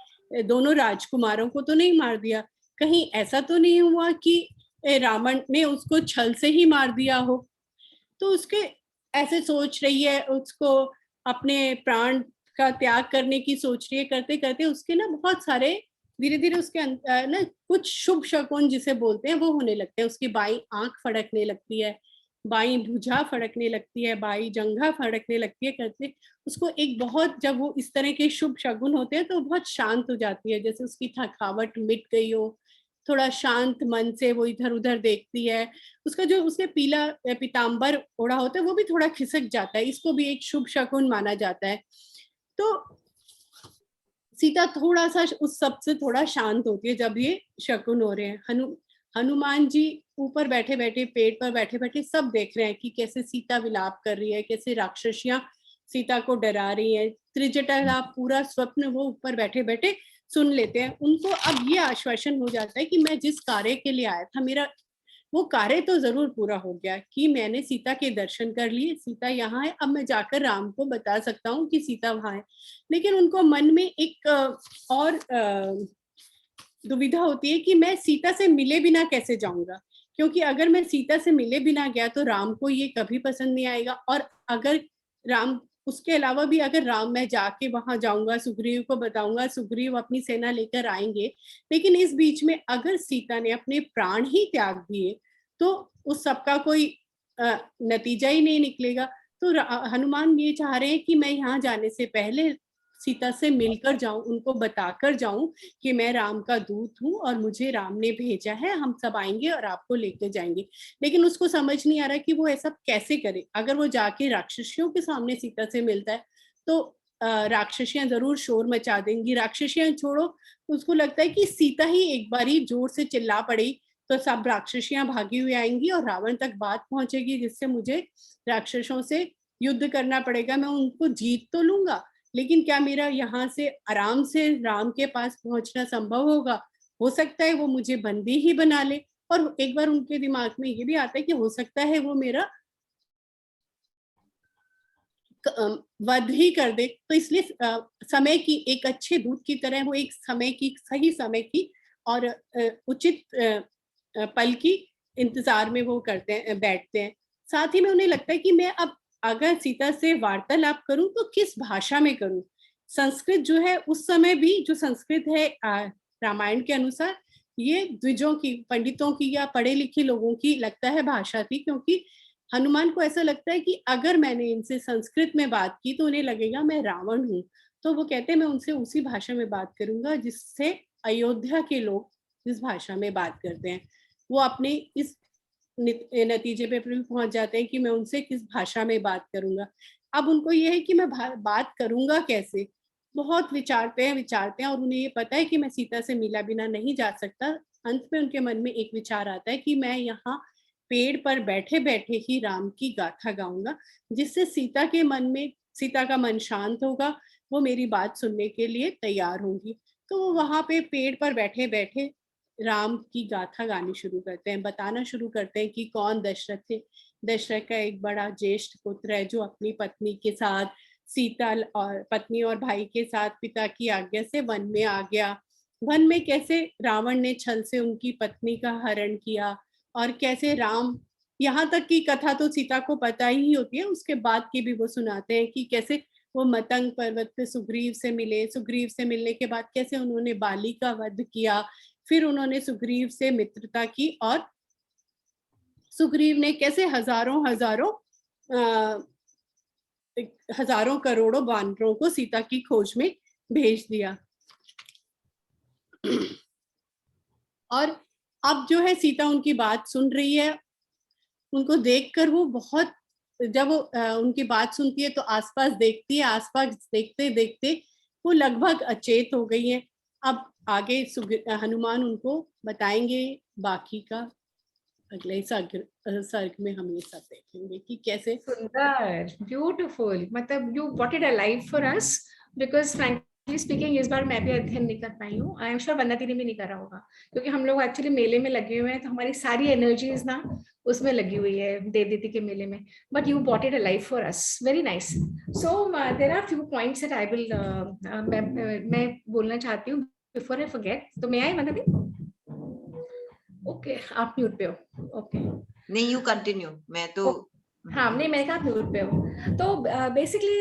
दोनों राजकुमारों को तो नहीं मार दिया। कहीं ऐसा तो नहीं हुआ कि रावण ने उसको छल से ही मार दिया हो। तो उसके ऐसे सोच रही है, उसको अपने प्राण का त्याग करने की सोच रही है। करते करते उसके ना बहुत सारे धीरे धीरे उसके ना कुछ शुभ शकुन जिसे बोलते हैं वो होने लगते हैं। उसकी बाई आंख फड़कने लगती है, बाई भुजा फड़कने लगती है, बाई जंघा फड़कने लगती है। करते उसको एक बहुत, जब वो इस तरह के शुभ शगुन होते हैं तो बहुत शांत हो जाती है, जैसे उसकी थकावट मिट गई हो। थोड़ा शांत मन से वो इधर उधर देखती है। उसका जो उसने पीला पीताम्बर ओढ़ा होता है वो भी थोड़ा खिसक जाता है, इसको भी एक शुभ शकुन माना जाता है। तो सीता थोड़ा सा उस सब से थोड़ा शांत होती है जब ये शकुन हो रहे हैं। हनुमान जी ऊपर बैठे बैठे, पेड़ पर बैठे बैठे सब देख रहे हैं कि कैसे सीता विलाप कर रही है, कैसे राक्षसियां सीता को डरा रही है। त्रिजटा पूरा स्वप्न वो ऊपर बैठे बैठे सुन लेते हैं। उनको अब ये आश्वासन हो जाता है कि मैं जिस कार्य के लिए आया था, मेरा वो कार्य तो जरूर पूरा हो गया कि मैंने सीता के दर्शन कर लिए, सीता यहाँ है, अब मैं जाकर राम को बता सकता हूँ कि सीता वहां है। लेकिन उनको मन में एक और दुविधा होती है कि मैं सीता से मिले बिना कैसे जाऊंगा, क्योंकि अगर मैं सीता से मिले बिना गया तो राम को ये कभी पसंद नहीं आएगा। और अगर राम, उसके अलावा भी अगर राम, मैं जाके वहां जाऊंगा, सुग्रीव को बताऊंगा, सुग्रीव अपनी सेना लेकर आएंगे, लेकिन इस बीच में अगर सीता ने अपने प्राण ही त्याग दिए तो उस सबका कोई नतीजा ही नहीं निकलेगा। तो हनुमान ये चाह रहे हैं कि मैं यहाँ जाने से पहले सीता से मिलकर जाऊं, उनको बताकर जाऊं कि मैं राम का दूत हूँ और मुझे राम ने भेजा है, हम सब आएंगे और आपको लेके जाएंगे। लेकिन उसको समझ नहीं आ रहा कि वो ऐसा कैसे करे। अगर वो जाके राक्षसियों के सामने सीता से मिलता है तो राक्षसियां जरूर शोर मचा देंगी। राक्षसियां छोड़ो, उसको लगता है कि सीता ही एक बारी जोर से चिल्ला पड़ी तो सब राक्षसियां भागी हुई आएंगी और रावण तक बात पहुंचेगी, जिससे मुझे राक्षसों से युद्ध करना पड़ेगा। मैं उनको जीत तो लूंगा, लेकिन क्या मेरा यहाँ से आराम से राम के पास पहुंचना संभव होगा? हो सकता है वो मुझे बंदी ही बना ले। और एक बार उनके दिमाग में ये भी आता है कि हो सकता है वो मेरा वध ही कर दे। तो इसलिए समय की, एक अच्छे दूत की तरह वो एक समय की, सही समय की और उचित पल की इंतजार में वो करते हैं, बैठते हैं। साथ ही में उन्हें लगता है कि मैं अब अगर सीता से वार्तालाप करूं तो किस भाषा में करूं। संस्कृत जो है उस समय भी, जो संस्कृत है रामायण के अनुसार, ये द्विजों की, पंडितों की या पढ़े लिखे लोगों की लगता है भाषा थी, क्योंकि हनुमान को ऐसा लगता है कि अगर मैंने इनसे संस्कृत में बात की तो उन्हें लगेगा मैं रावण हूँ। तो वो कहते हैं मैं उनसे उसी भाषा में बात करूंगा जिससे अयोध्या के लोग जिस भाषा में बात करते हैं। वो अपने इस नतीजे पे पहुंच जाते हैं कि मैं उनसे किस भाषा में बात करूंगा। अब उनको ये है कि मैं बात करूंगा कैसे। बहुत विचारते हैं और उन्हें ये पता है कि मैं सीता से मिला बिना नहीं जा सकता। अंत में उनके मन में एक विचार आता है कि मैं यहाँ पेड़ पर बैठे बैठे ही राम की गाथा गाऊंगा, जिससे सीता का मन शांत होगा, वो मेरी बात सुनने के लिए तैयार होंगी। तो वो वहां पे पेड़ पर बैठे बैठे राम की गाथा गानी शुरू करते हैं, बताना शुरू करते हैं कि कौन दशरथ थे। दशरथ का एक बड़ा ज्येष्ठ पुत्र है जो अपनी पत्नी के साथ, सीता और पत्नी और भाई के साथ पिता की आज्ञा से वन में आ गया। वन में कैसे रावण ने छल से उनकी पत्नी का हरण किया, और कैसे राम, यहाँ तक की कथा तो सीता को पता ही होती है, उसके बाद की भी वो सुनाते हैं कि कैसे वो मतंग पर्वत पे सुग्रीव से मिले, सुग्रीव से मिलने के बाद कैसे उन्होंने बाली का वध किया, फिर उन्होंने सुग्रीव से मित्रता की, और सुग्रीव ने कैसे हजारों करोड़ों वानरों को सीता की खोज में भेज दिया। और अब जो है सीता उनकी बात सुन रही है। उनको देखकर वो बहुत, जब वो उनकी बात सुनती है तो आसपास देखती है, आसपास देखते देखते वो लगभग अचेत हो गई है। अब आगे हनुमान उनको बताएंगे बाकी का, अगले सर्ग में हम ये सब देखेंगे कि कैसे। सुंदर, ब्यूटीफुल, मतलब you what it alive for us, because frankly speaking इस बार मैं भी अध्ययन नहीं कर पाई हूँ। आई एम श्योर वंदना दीदी भी नहीं करा होगा, क्योंकि हम लोग एक्चुअली मेले में लगे हुए हैं, तो हमारी सारी एनर्जीज ना उसमें लगी हुई है देव दीदी के मेले में। But you bought it alive for us, very nice. So there are few points that I will मैं बोलना चाहती हूँ बिफोर आई फॉरगेट। तो मैं आई वंदना दी? ओके, आप म्यूट पे हो। ओके, नहीं, यू कंटिन्यू। मैं तो हाँ, नहीं, मैं कहा म्यूट पे हूँ। तो बेसिकली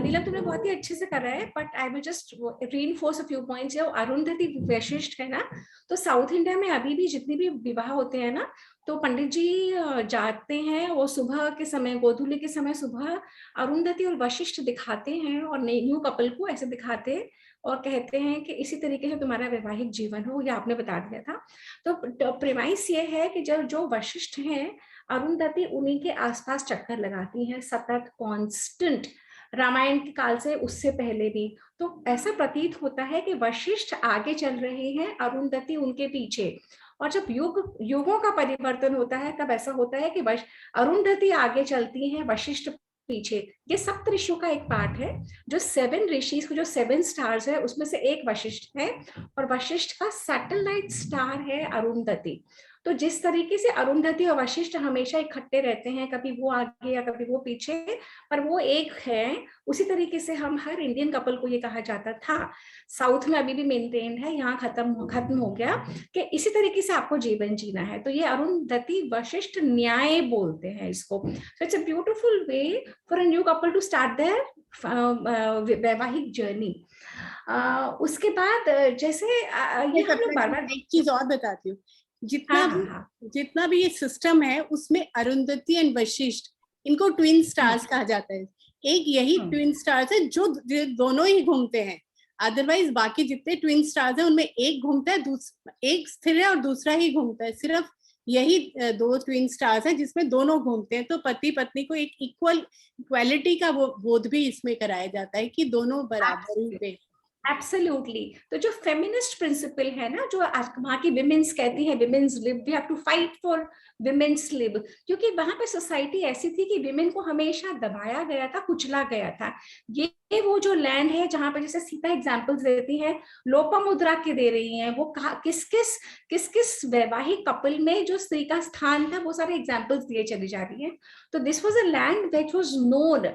नीलम तुमने बहुत ही अच्छे से करा है, but I will just reinforce a few points. जो अरुंधति वशिष्ठ है ना, तो साउथ इंडिया में अभी भी जितनी भी विवाह होते हैं ना, तो पंडित जी जाते हैं, वो सुबह के समय, गोधूली के समय सुबह अरुंधति और वशिष्ठ दिखाते हैं, और न्यू कपल को ऐसे दिखाते हैं और कहते हैं कि इसी तरीके से तुम्हारा वैवाहिक जीवन हो। ये आपने बता दिया था। तो प्रेमाइस ये है कि जब जो वशिष्ठ हैं, अरुंधति उन्हीं के आसपास चक्कर लगाती हैं, सतत, कांस्टेंट, रामायण के काल से, उससे पहले भी। तो ऐसा प्रतीत होता है कि वशिष्ठ आगे चल रहे हैं, अरुंधति उनके पीछे। और जब युगों का परिवर्तन होता है, तब ऐसा होता है कि अरुंधति आगे चलती हैं, वशिष्ठ पीछे। ये सप्त ऋषियों का एक पार्ट है। जो 7 ऋषिज, जो 7 स्टार्स है, उसमें से एक वशिष्ठ है, और वशिष्ठ का सैटेलाइट स्टार है अरुंधति। तो जिस तरीके से अरुंधति और वशिष्ठ हमेशा इकट्ठे रहते हैं, कभी वो आगे या कभी वो पीछे, पर वो एक है, उसी तरीके से हम हर इंडियन कपल को ये कहा जाता था। साउथ में अभी भी मेंटेन्ड है, यहाँ खत्म हो गया कि इसी तरीके से आपको जीवन जीना है। तो ये अरुंधति वशिष्ठ न्याय बोलते हैं इसको। So it's a beautiful way for a new couple to start their वैवाहिक जर्नी। उसके बाद जैसे ये हम लोग बार-बार एक चीज और बताती हूँ, जितना भी ये सिस्टम है उसमें अरुंधति एंड वशिष्ठ, इनको ट्विन स्टार्स कहा जाता है। एक यही ट्विन स्टार्स है जो दोनों ही घूमते हैं। अदरवाइज बाकी जितने ट्विन स्टार्स हैं उनमें एक घूमता है, एक स्थिर है और दूसरा ही घूमता है। सिर्फ यही 2 ट्विन स्टार्स है जिसमें दोनों घूमते हैं। तो पति पत्नी को एक इक्वालिटी का वो बोध भी इसमें कराया जाता है कि दोनों बराबरी पे। एब्सोल्युटली। तो जो फेमिनिस्ट प्रिंसिपल है ना, जो वहाँ की विमेन्स कहती है, women's lib, we have to fight for women's lib, क्योंकि वहां पे सोसाइटी ऐसी थी कि विमेन को हमेशा दबाया गया था, कुचला गया था। ये वो जो लैंड है जहां पे, जैसे सीता एग्जांपल्स देती है, लोपामुद्रा के दे रही हैं, वो किस किस वैवाहिक कपल में जो स्त्री का स्थान था, वो सारे एग्जांपल्स दिए चली जा रही है। तो this was a land that was known.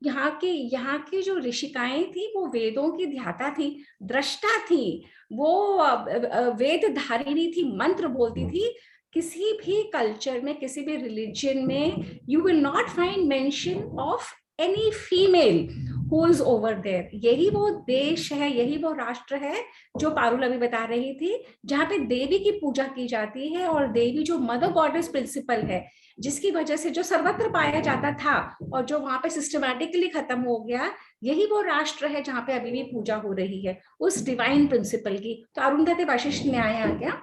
यहाँ की जो ऋषिकाएं थी, वो वेदों की ध्याता थी, दृष्टा थी, वो वेद धारिणी थी, मंत्र बोलती थी। किसी भी कल्चर में, किसी भी रिलीजन में, you will not find mention of any female who is over there. यही वो देश है, यही वो राष्ट्र है जो पारुल अभी बता रही थी, जहाँ पे देवी की पूजा की जाती है, और देवी जो मदर गॉडेस प्रिंसिपल है, जिसकी वजह से जो सर्वत्र पाया जाता था और जो वहां पे सिस्टमैटिकली खत्म हो गया, यही वो राष्ट्र है जहाँ पे अभी भी पूजा हो रही है उस डिवाइन प्रिंसिपल की। तो अरुंधति वशिष्ठ न्याय आ गया।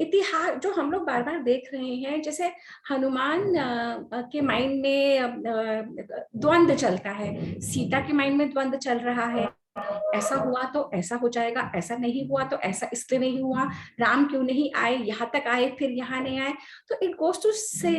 इतिहास जो हम लोग बार बार देख रहे हैं, जैसे हनुमान के माइंड में द्वंद्व चलता है, सीता के माइंड में द्वंद्व चल रहा है, ऐसा हुआ तो ऐसा हो जाएगा, ऐसा नहीं हुआ तो ऐसा इसलिए नहीं हुआ, राम क्यों नहीं आए, यहाँ तक आए फिर यहाँ नहीं आए। तो इट गोज टू से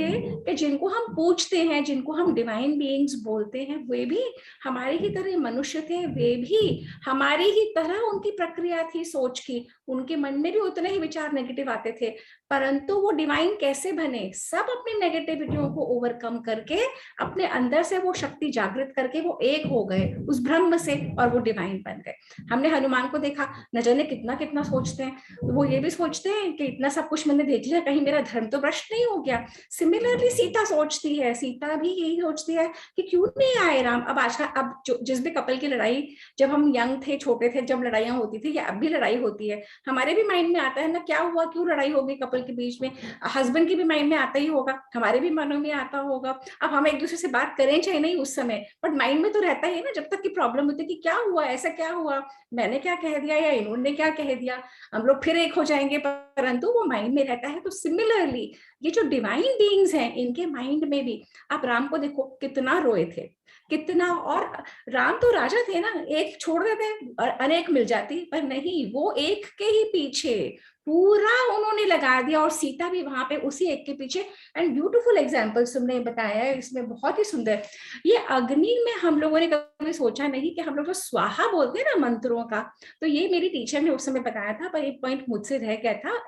कि जिनको हम पूछते हैं, जिनको हम डिवाइन बीइंग्स बोलते हैं, वे भी हमारे ही तरह मनुष्य थे, वे भी हमारी ही तरह उनकी प्रक्रिया थी सोच की, उनके मन में भी उतने ही विचार नेगेटिव आते थे, परंतु वो डिवाइन कैसे बने, सब अपनी नेगेटिविटियों को ओवरकम करके अपने अंदर से वो शक्ति जागृत करके वो एक हो गए उस ब्रह्म से, और वो डिवाइन बन गए। हमने हनुमान को देखा, न जाने कितना कितना सोचते हैं, वो ये भी सोचते हैं कि इतना सब कुछ मैंने देख लिया, कहीं मेरा धर्म तो भ्रष्ट नहीं हो गया। सिमिलरली सीता सोचती है, सीता भी यही सोचती है कि क्यों नहीं आए राम। अब आज अब जिस भी कपल की लड़ाई, जब हम यंग थे, छोटे थे, जब लड़ाइयां होती थी, या अब भी लड़ाई होती है, हमारे भी माइंड में आता है ना, क्या हुआ, क्यों लड़ाई हो गई कपल के बीच में। हस्बैंड की भी माइंड में आता ही होगा, हमारे भी मनों में आता होगा। अब हम एक दूसरे से बात करें चाहे नहीं उस समय, बट माइंड में तो रहता ही है ना, जब तक की प्रॉब्लम होती है कि क्या हुआ, ऐसा क्या हुआ, मैंने क्या कह दिया या इन्होंने क्या कह दिया, हम लोग फिर एक हो जाएंगे, परंतु वो माइंड में रहता है। तो सिमिलरली ये जो डिवाइन बीइंग्स हैं, इनके माइंड में भी, आप राम को देखो कितना रोए थे, कितना, और राम तो राजा थे ना, एक छोड़ देते और अनेक मिल जाती, पर नहीं, वो एक के ही पीछे पूरा उन्होंने लगा दिया, और सीता भी वहां पे उसी एक के पीछे। एंड ब्यूटीफुल एग्जाम्पल्स तुमने बताया है इसमें, बहुत ही सुंदर। ये अग्नि में हम लोगों ने कभी सोचा नहीं कि हम लोग जो स्वाहा बोलते हैं ना मंत्रों का, तो ये मेरी टीचर ने उस समय बताया था, पर एक पॉइंट मुझसे रह गया था,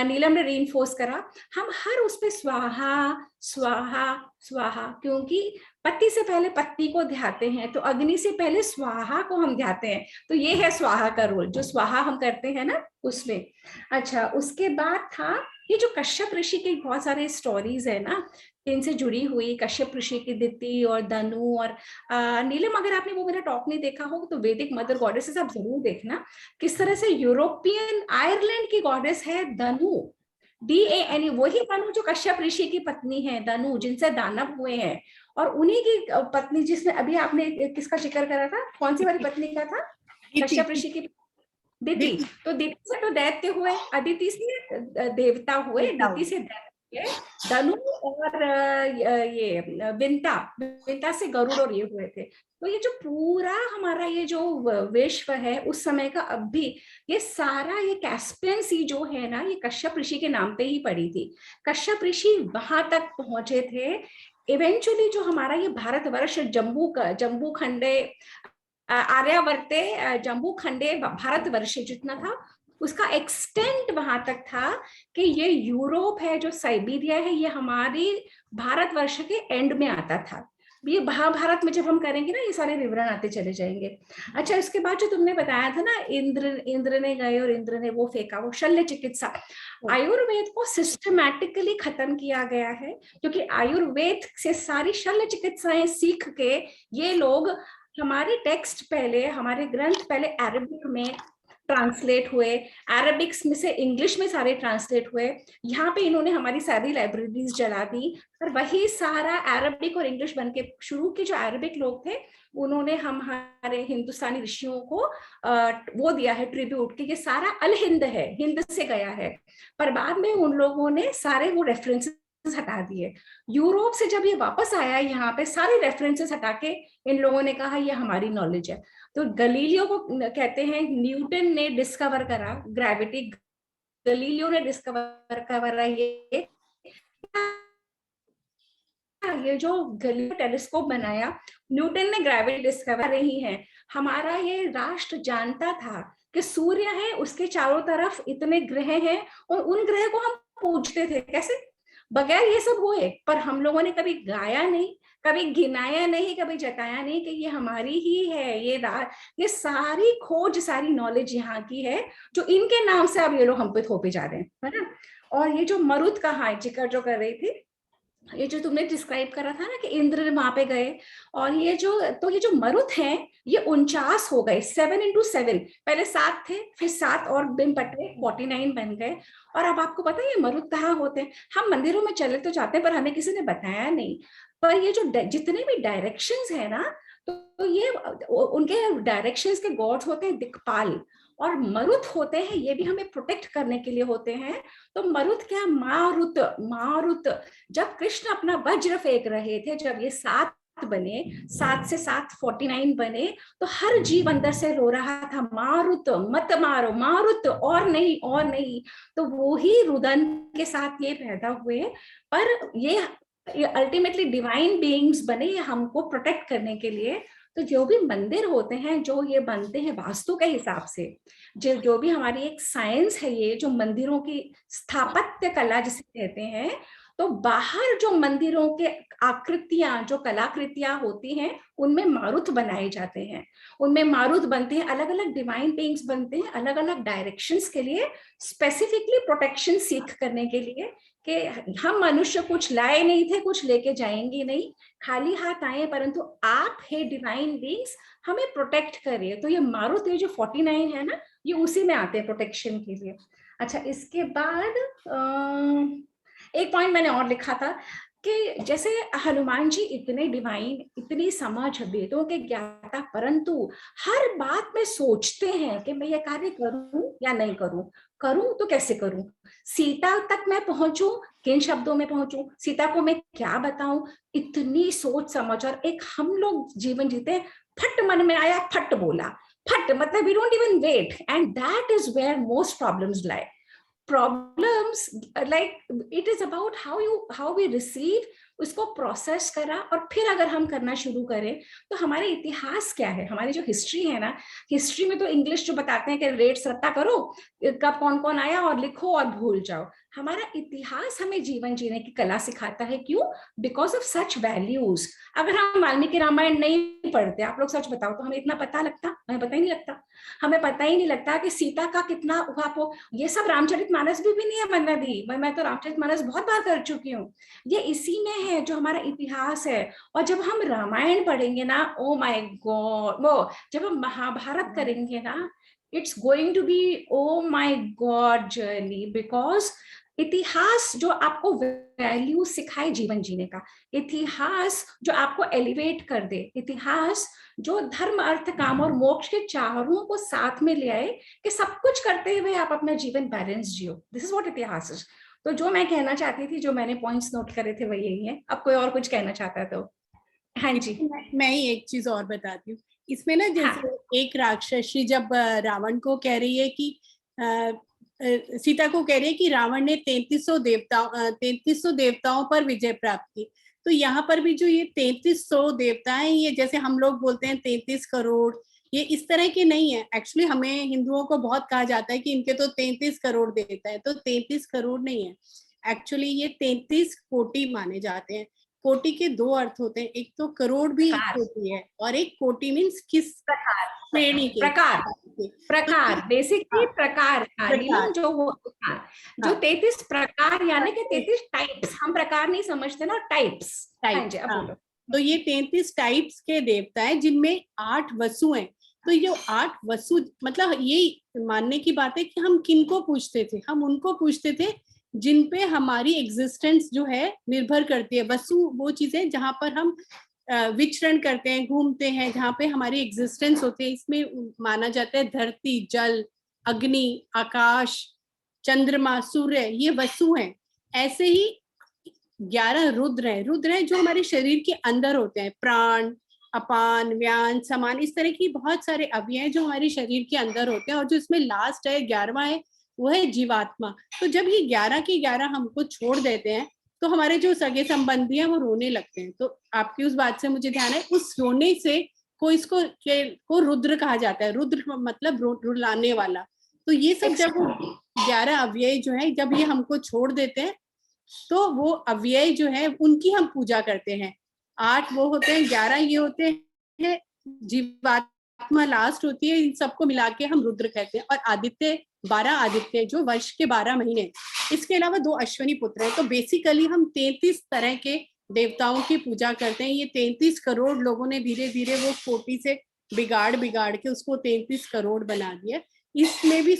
नीलम ने रीइंफोर्स करा, हम हर उस पे स्वाहा स्वाहा स्वाहा, क्योंकि पति से पहले पत्नी को ध्याते हैं, तो अग्नि से पहले स्वाहा को हम ध्याते हैं। तो ये है स्वाहा का रोल, जो स्वाहा हम करते हैं ना उसमें। अच्छा, उसके बाद था ये जो कश्यप ऋषि की बहुत सारे स्टोरीज है ना, इनसे जुड़ी हुई, कश्यप ऋषि की दिति और धनु, और नीलम, अगर आपने वो मेरा टॉक नहीं देखा हो तो वैदिक मदर गॉडेसेस आप जरूर देखना, किस तरह से यूरोपियन आयरलैंड की गॉडेस है धनु, DANU, वही धनु जो कश्यप ऋषि की पत्नी है, धनु, जिनसे दानव हुए हैं, और उन्हीं की पत्नी, जिसने अभी आपने किसका जिक्र करा था, कौन सी वाली पत्नी का था, कश्यप ऋषि की दिति। तो दिति से तो दैत्य हुए, अदिति से देवता हुए, दिति से दैत्य, धनु, और ये विंता से गरुड़, और ये हुए थे। तो ये जो पूरा हमारा ये जो विश्व है उस समय का, अब भी ये सारा, ये कैस्पियन सी जो है ना, ये कश्यप ऋषि के नाम पे ही पड़ी थी। कश्यप ऋषि वहां तक पहुंचे थे। इवेंचुअली जो हमारा ये भारतवर्ष, जम्बू खंडे, आर्यावर्ते, जम्बू खंडे भारतवर्ष जितना था, उसका एक्सटेंट वहां तक था कि ये यूरोप है, जो साइबेरिया है, ये हमारी भारतवर्ष के एंड में आता था। ये महाभारत में जब हम करेंगे ना, ये सारे विवरण आते चले जाएंगे। अच्छा, इसके बाद जो तुमने बताया था ना, इंद्र ने गए और इंद्र ने वो फेंका, वो शल्य चिकित्सा, आयुर्वेद को सिस्टमैटिकली खत्म किया गया है, क्योंकि आयुर्वेद से सारी शल्य चिकित्साएं सीख के ये लोग, हमारे टेक्स्ट पहले, हमारे ग्रंथ पहले अरबिक में ट्रांसलेट हुए, अरबिक्स में से इंग्लिश में सारे ट्रांसलेट हुए, यहाँ पे इन्होंने हमारी सारी लाइब्रेरीज जला दी, और वही सारा अरबिक और इंग्लिश बन के, शुरू के जो अरबिक लोग थे उन्होंने हमारे हिंदुस्तानी ऋषियों को वो दिया है ट्रिब्यूट, कि ये सारा अल हिंद है, हिंद से गया है, पर बाद में उन लोगों ने सारे वो रेफरेंसेस हटा दिए। यूरोप से जब ये वापस आया, यहाँ पे सारे रेफरेंसेस हटा के इन लोगों ने कहा ये हमारी नॉलेज है। तो गलीलियो को कहते हैं, न्यूटन ने डिस्कवर करा ग्रेविटी, गलीलियो ने डिस्कवर करा ये जो गलीलियो टेलीस्कोप बनाया, न्यूटन ने ग्रेविटी डिस्कवर रही है। हमारा ये राष्ट्र जानता था कि सूर्य है, उसके चारों तरफ इतने ग्रह हैं, और उन ग्रह को हम पूछते थे कैसे, बगैर ये सब हुए, पर हम लोगों ने कभी गाया नहीं, कभी गिनाया नहीं, कभी जताया नहीं कि ये हमारी ही है, ये सारी खोज, सारी नॉलेज यहाँ की है, जो इनके नाम से अब ये लोग हम पे थोपे जा रहे हैं, है ना। और ये जो मरुत का जिक्र जो कर रही थी, ये जो तुमने डिस्क्राइब करा था ना कि इंद्र वहां पे गए, और ये जो मरुत हैं ये 49 हो गए, 7 into 7, पहले 7 थे, फिर 7 और दिन पटे 49 बन गए। और अब आपको पता है ये मरुत कहाँ होते हैं? हम मंदिरों में चले तो जाते हैं पर हमें किसी ने बताया नहीं। पर ये जो जितने भी डायरेक्शंस है ना, तो ये उनके डायरेक्शंस के गॉड्स होते हैं दिक्पाल, और मरुत होते हैं ये भी हमें प्रोटेक्ट करने के लिए होते हैं। तो मरुत क्या, मारुत, मारुत। जब कृष्ण अपना वज्र फेंक रहे थे, जब ये 7 बने, 7 से 7 49 बने, तो हर जीव अंदर से रो रहा था, मारुत मत मारो, मारुत और नहीं और नहीं। तो वो ही रुदन के साथ ये पैदा हुए। पर ये अल्टीमेटली डिवाइन बीइंग्स बने ये हमको प्रोटेक्ट करने के लिए। तो जो भी मंदिर होते हैं, जो ये बनते हैं वास्तु के हिसाब से, जो भी हमारी एक साइंस है, ये जो मंदिरों की स्थापत्य कला जिसे कहते हैं, तो बाहर जो मंदिरों के आकृतियां, जो कलाकृतियां होती हैं, उनमें मारुत बनाए जाते हैं, उनमें मारुत बनते हैं, अलग अलग डिवाइन बीइंग्स बनते हैं, अलग अलग डायरेक्शंस के लिए, स्पेसिफिकली प्रोटेक्शन सीख करने के लिए, कि हम मनुष्य कुछ लाए नहीं थे, कुछ लेके जाएंगे नहीं, खाली हाथ आए, परंतु आप हे डिवाइन बीइंग्स हमें प्रोटेक्ट करिए। तो ये मारुत, ये जो 49 है ना, ये उसी में आते हैं प्रोटेक्शन के लिए। अच्छा, इसके बाद एक पॉइंट मैंने और लिखा था कि जैसे हनुमान जी इतने डिवाइन, इतनी समझ, वेदों के ज्ञाता, परंतु हर बात में सोचते हैं कि मैं ये कार्य करूं या नहीं करूं, करूं तो कैसे करूं, सीता तक मैं पहुंचूं, किन शब्दों में पहुंचूं, सीता को मैं क्या बताऊं, इतनी सोच समझ। और एक हम लोग जीवन जीते, फट मन में आया, फट बोला, फट, मतलब we don't even wait, and that is where most problems lie. problems, like it is about how we receive, उसको प्रोसेस करा, और फिर अगर हम करना शुरू करें तो हमारे इतिहास क्या है, हमारी जो हिस्ट्री है ना, हिस्ट्री में तो इंग्लिश जो बताते हैं कि रेट्स रट्टा करो, कब कौन कौन आया और लिखो और भूल जाओ। हमारा इतिहास हमें जीवन जीने की कला सिखाता है। क्यों? Because of such values. अगर हम वाल्मीकि रामायण नहीं पढ़ते, आप लोग सच बताओ, तो हमें इतना पता लगता? हमें पता ही नहीं लगता। हमें पता ही नहीं लगता कि सीता का कितना हुआ, ये सब रामचरितमानस भी नहीं है बनना दी, मैं तो रामचरितमानस बहुत बार कर चुकी हूँ। ये इसी में है जो हमारा इतिहास है। और जब हम रामायण पढ़ेंगे ना, ओ माय गॉड, वो जब हम महाभारत करेंगे ना, it's going to be oh my God journey, because इतिहास जो आपको वैल्यू सिखाए जीवन जीने का, इतिहास जो आपको एलिवेट कर दे, इतिहास जो धर्म अर्थ काम और मोक्ष के चारों को साथ में ले आए, कि सब कुछ करते हुए आप अपना जीवन balance Jio. This is what इतिहास इज। तो जो मैं कहना चाहती थी, जो मैंने पॉइंट्स नोट करे थे, वो यही है। अब कोई और कुछ कहना चाहता है तो हाँ जी। मैं ही एक चीज और बताती हूँ इसमें ना, जैसे हाँ। एक राक्षसी जब रावण को कह रही है कि सीता को कह रही है कि रावण ने 3300 देवताओं पर विजय प्राप्त की। तो यहाँ पर भी जो ये 3300 देवता हैं, ये जैसे हम लोग बोलते हैं 33 करोड़, ये इस तरह के नहीं है। एक्चुअली हमें हिंदुओं को बहुत कहा जाता है कि इनके तो 33 करोड़ देवता है, तो 33 करोड़ नहीं है। एक्चुअली ये 33 कोटि माने जाते हैं। कोटि के 2 अर्थ होते हैं, एक तो करोड़ भी कोटि है, और एक कोटि मीन्स किस श्रेणी के, प्रकार बेसिकली प्रकार, जो वो जो 33 प्रकार, यानी कि 33 टाइप्स, हम प्रकार नहीं समझते ना, टाइप्स। तो ये 33 टाइप्स के देवता है, जिनमें 8 वसु हैं। तो ये 8 वसु, मतलब ये मानने की बात है कि हम किनको पूछते थे, हम उनको पूछते थे जिन पे हमारी एग्जिस्टेंस जो है निर्भर करती है। वसु वो चीजें जहां पर हम विचरण करते हैं, घूमते हैं, जहाँ पे हमारी एग्जिस्टेंस होती है। इसमें माना जाता है धरती, जल, अग्नि, आकाश, चंद्रमा, सूर्य, ये वसु हैं। ऐसे ही 11 रुद्र हैं। रुद्र हैं जो हमारे शरीर के अंदर होते हैं, प्राण, अपान, व्यान, समान, इस तरह की बहुत सारे अवयव हैं जो हमारे शरीर के अंदर होते हैं। और जो इसमें लास्ट है, 11वां है, वो है जीवात्मा। तो जब ये 11 के 11 हमको छोड़ देते हैं, तो हमारे जो सगे संबंधी हैं वो रोने लगते हैं। तो आपकी उस बात से मुझे ध्यान है, उस रोने से को रुद्र कहा जाता है। रुद्र मतलब रुलाने वाला। तो ये सब जब 11 अव्यय जो है, जब ये हमको छोड़ देते हैं, तो वो अव्यय जो है उनकी हम पूजा करते हैं। 8 वो होते हैं, 11 ये होते हैं, जीवात्मा लास्ट होती है। इन सबको मिला के हम रुद्र कहते हैं। और आदित्य 12 आदित्य जो वर्ष के 12 महीने, इसके अलावा 2 अश्विनी पुत्र हैं। तो बेसिकली हम 33 तरह के देवताओं की पूजा करते हैं। ये 33 करोड़ लोगों ने धीरे धीरे वो 40 से बिगाड़ के उसको 33 करोड़ बना दिया। इसमें भी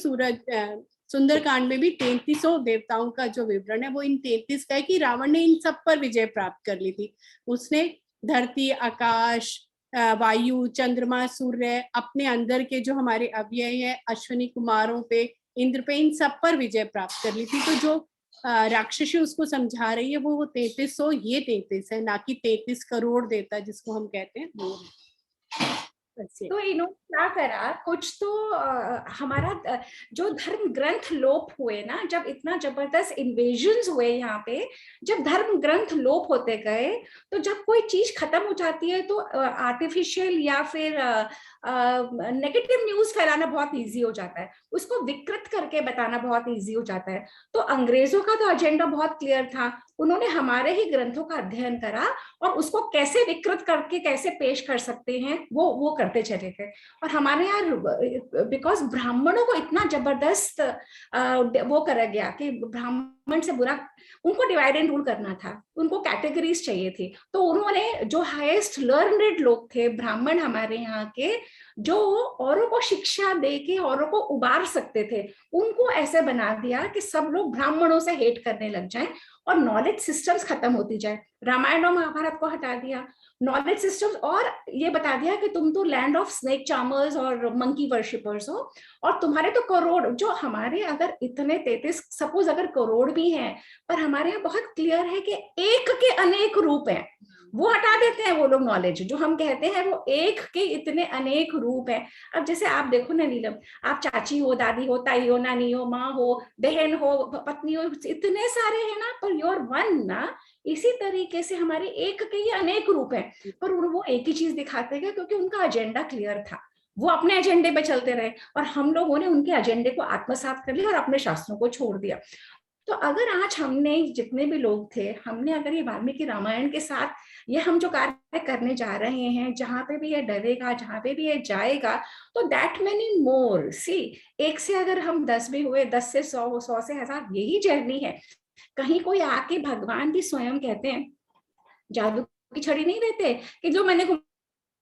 सुंदरकांड में भी 33 देवताओं का जो विवरण है वो इन 33 का है कि रावण ने इन सब पर विजय प्राप्त कर ली थी। उसने धरती, आकाश, वायु, चंद्रमा, सूर्य, अपने अंदर के जो हमारे अव्यय है, अश्विनी कुमारों पे, इंद्र पे, इन सब पर विजय प्राप्त कर ली थी। तो जो राक्षसी उसको समझा रही है वो 3300, ये 33 है, ना कि 33 करोड़ देवता जिसको हम कहते हैं वो। तो इन्होंने क्या करा, कुछ तो हमारा जो धर्म ग्रंथ लोप हुए ना, जब इतना जबरदस्त इन्वेजन्स हुए यहाँ पे, जब धर्म ग्रंथ लोप होते गए, तो जब कोई चीज खत्म हो जाती है तो आर्टिफिशियल या फिर नेगेटिव न्यूज फैलाना बहुत इजी हो जाता है, उसको विकृत करके बताना बहुत इजी हो जाता है। तो अंग्रेजों का तो एजेंडा बहुत क्लियर था, उन्होंने हमारे ही ग्रंथों का अध्ययन करा और उसको कैसे विकृत करके कैसे पेश कर सकते हैं वो करते चले गए। और हमारे यहाँ बिकॉज ब्राह्मणों को इतना जबरदस्त वो करा गया कि ब्राह्मण से बुरा, उनको डिवाइड एंड रूल करना था, उनको कैटेगरीज चाहिए थी। तो उन्होंने जो हाईएस्ट लर्नड लोग थे ब्राह्मण हमारे यहाँ के, जो औरों को शिक्षा दे के औरों को उबार सकते थे, उनको ऐसे बना दिया कि सब लोग ब्राह्मणों से हेट करने लग जाएं और नॉलेज सिस्टम्स खत्म होती जाए। रामायण और महाभारत को हटा दिया, नॉलेज सिस्टम्स, और ये बता दिया कि तुम तो लैंड ऑफ स्नेक चार्मर्स और मंकी वर्शिपर्स हो, और तुम्हारे तो करोड़, जो हमारे अगर इतने 33 सपोज अगर करोड़ भी हैं, पर हमारे यहाँ बहुत क्लियर है कि एक के अनेक रूप हैं, वो हटा देते हैं वो लोग नॉलेज, जो हम कहते हैं वो एक के इतने अनेक रूप हैं। अब जैसे आप देखो ना नीलम, आप चाची हो, दादी हो, ताई हो, नानी हो, माँ हो, बहन हो, पत्नी हो, इतने सारे हैं ना, पर योर वन ना। इसी तरीके से हमारे एक के ये अनेक रूप हैं, पर वो एक ही चीज दिखाते गए क्योंकि उनका एजेंडा क्लियर था, वो अपने एजेंडे पे चलते रहे, और हम लोगों ने उनके एजेंडे को आत्मसात कर लिया और अपने शास्त्रों को छोड़ दिया। तो अगर आज हमने, जितने भी लोग थे, हमने अगर ये वाल्मीकि रामायण के साथ ये हम जो कार्य करने जा रहे हैं, जहां पे भी ये डरेगा, जहां पे भी ये जाएगा, तो दैट मेनी मोर सी, एक से अगर हम 10 भी हुए, 10 से 100, 100 से 1000, यही जर्नी है। कहीं कोई आके, भगवान भी स्वयं कहते हैं, जादू की छड़ी नहीं देते कि जो मैंने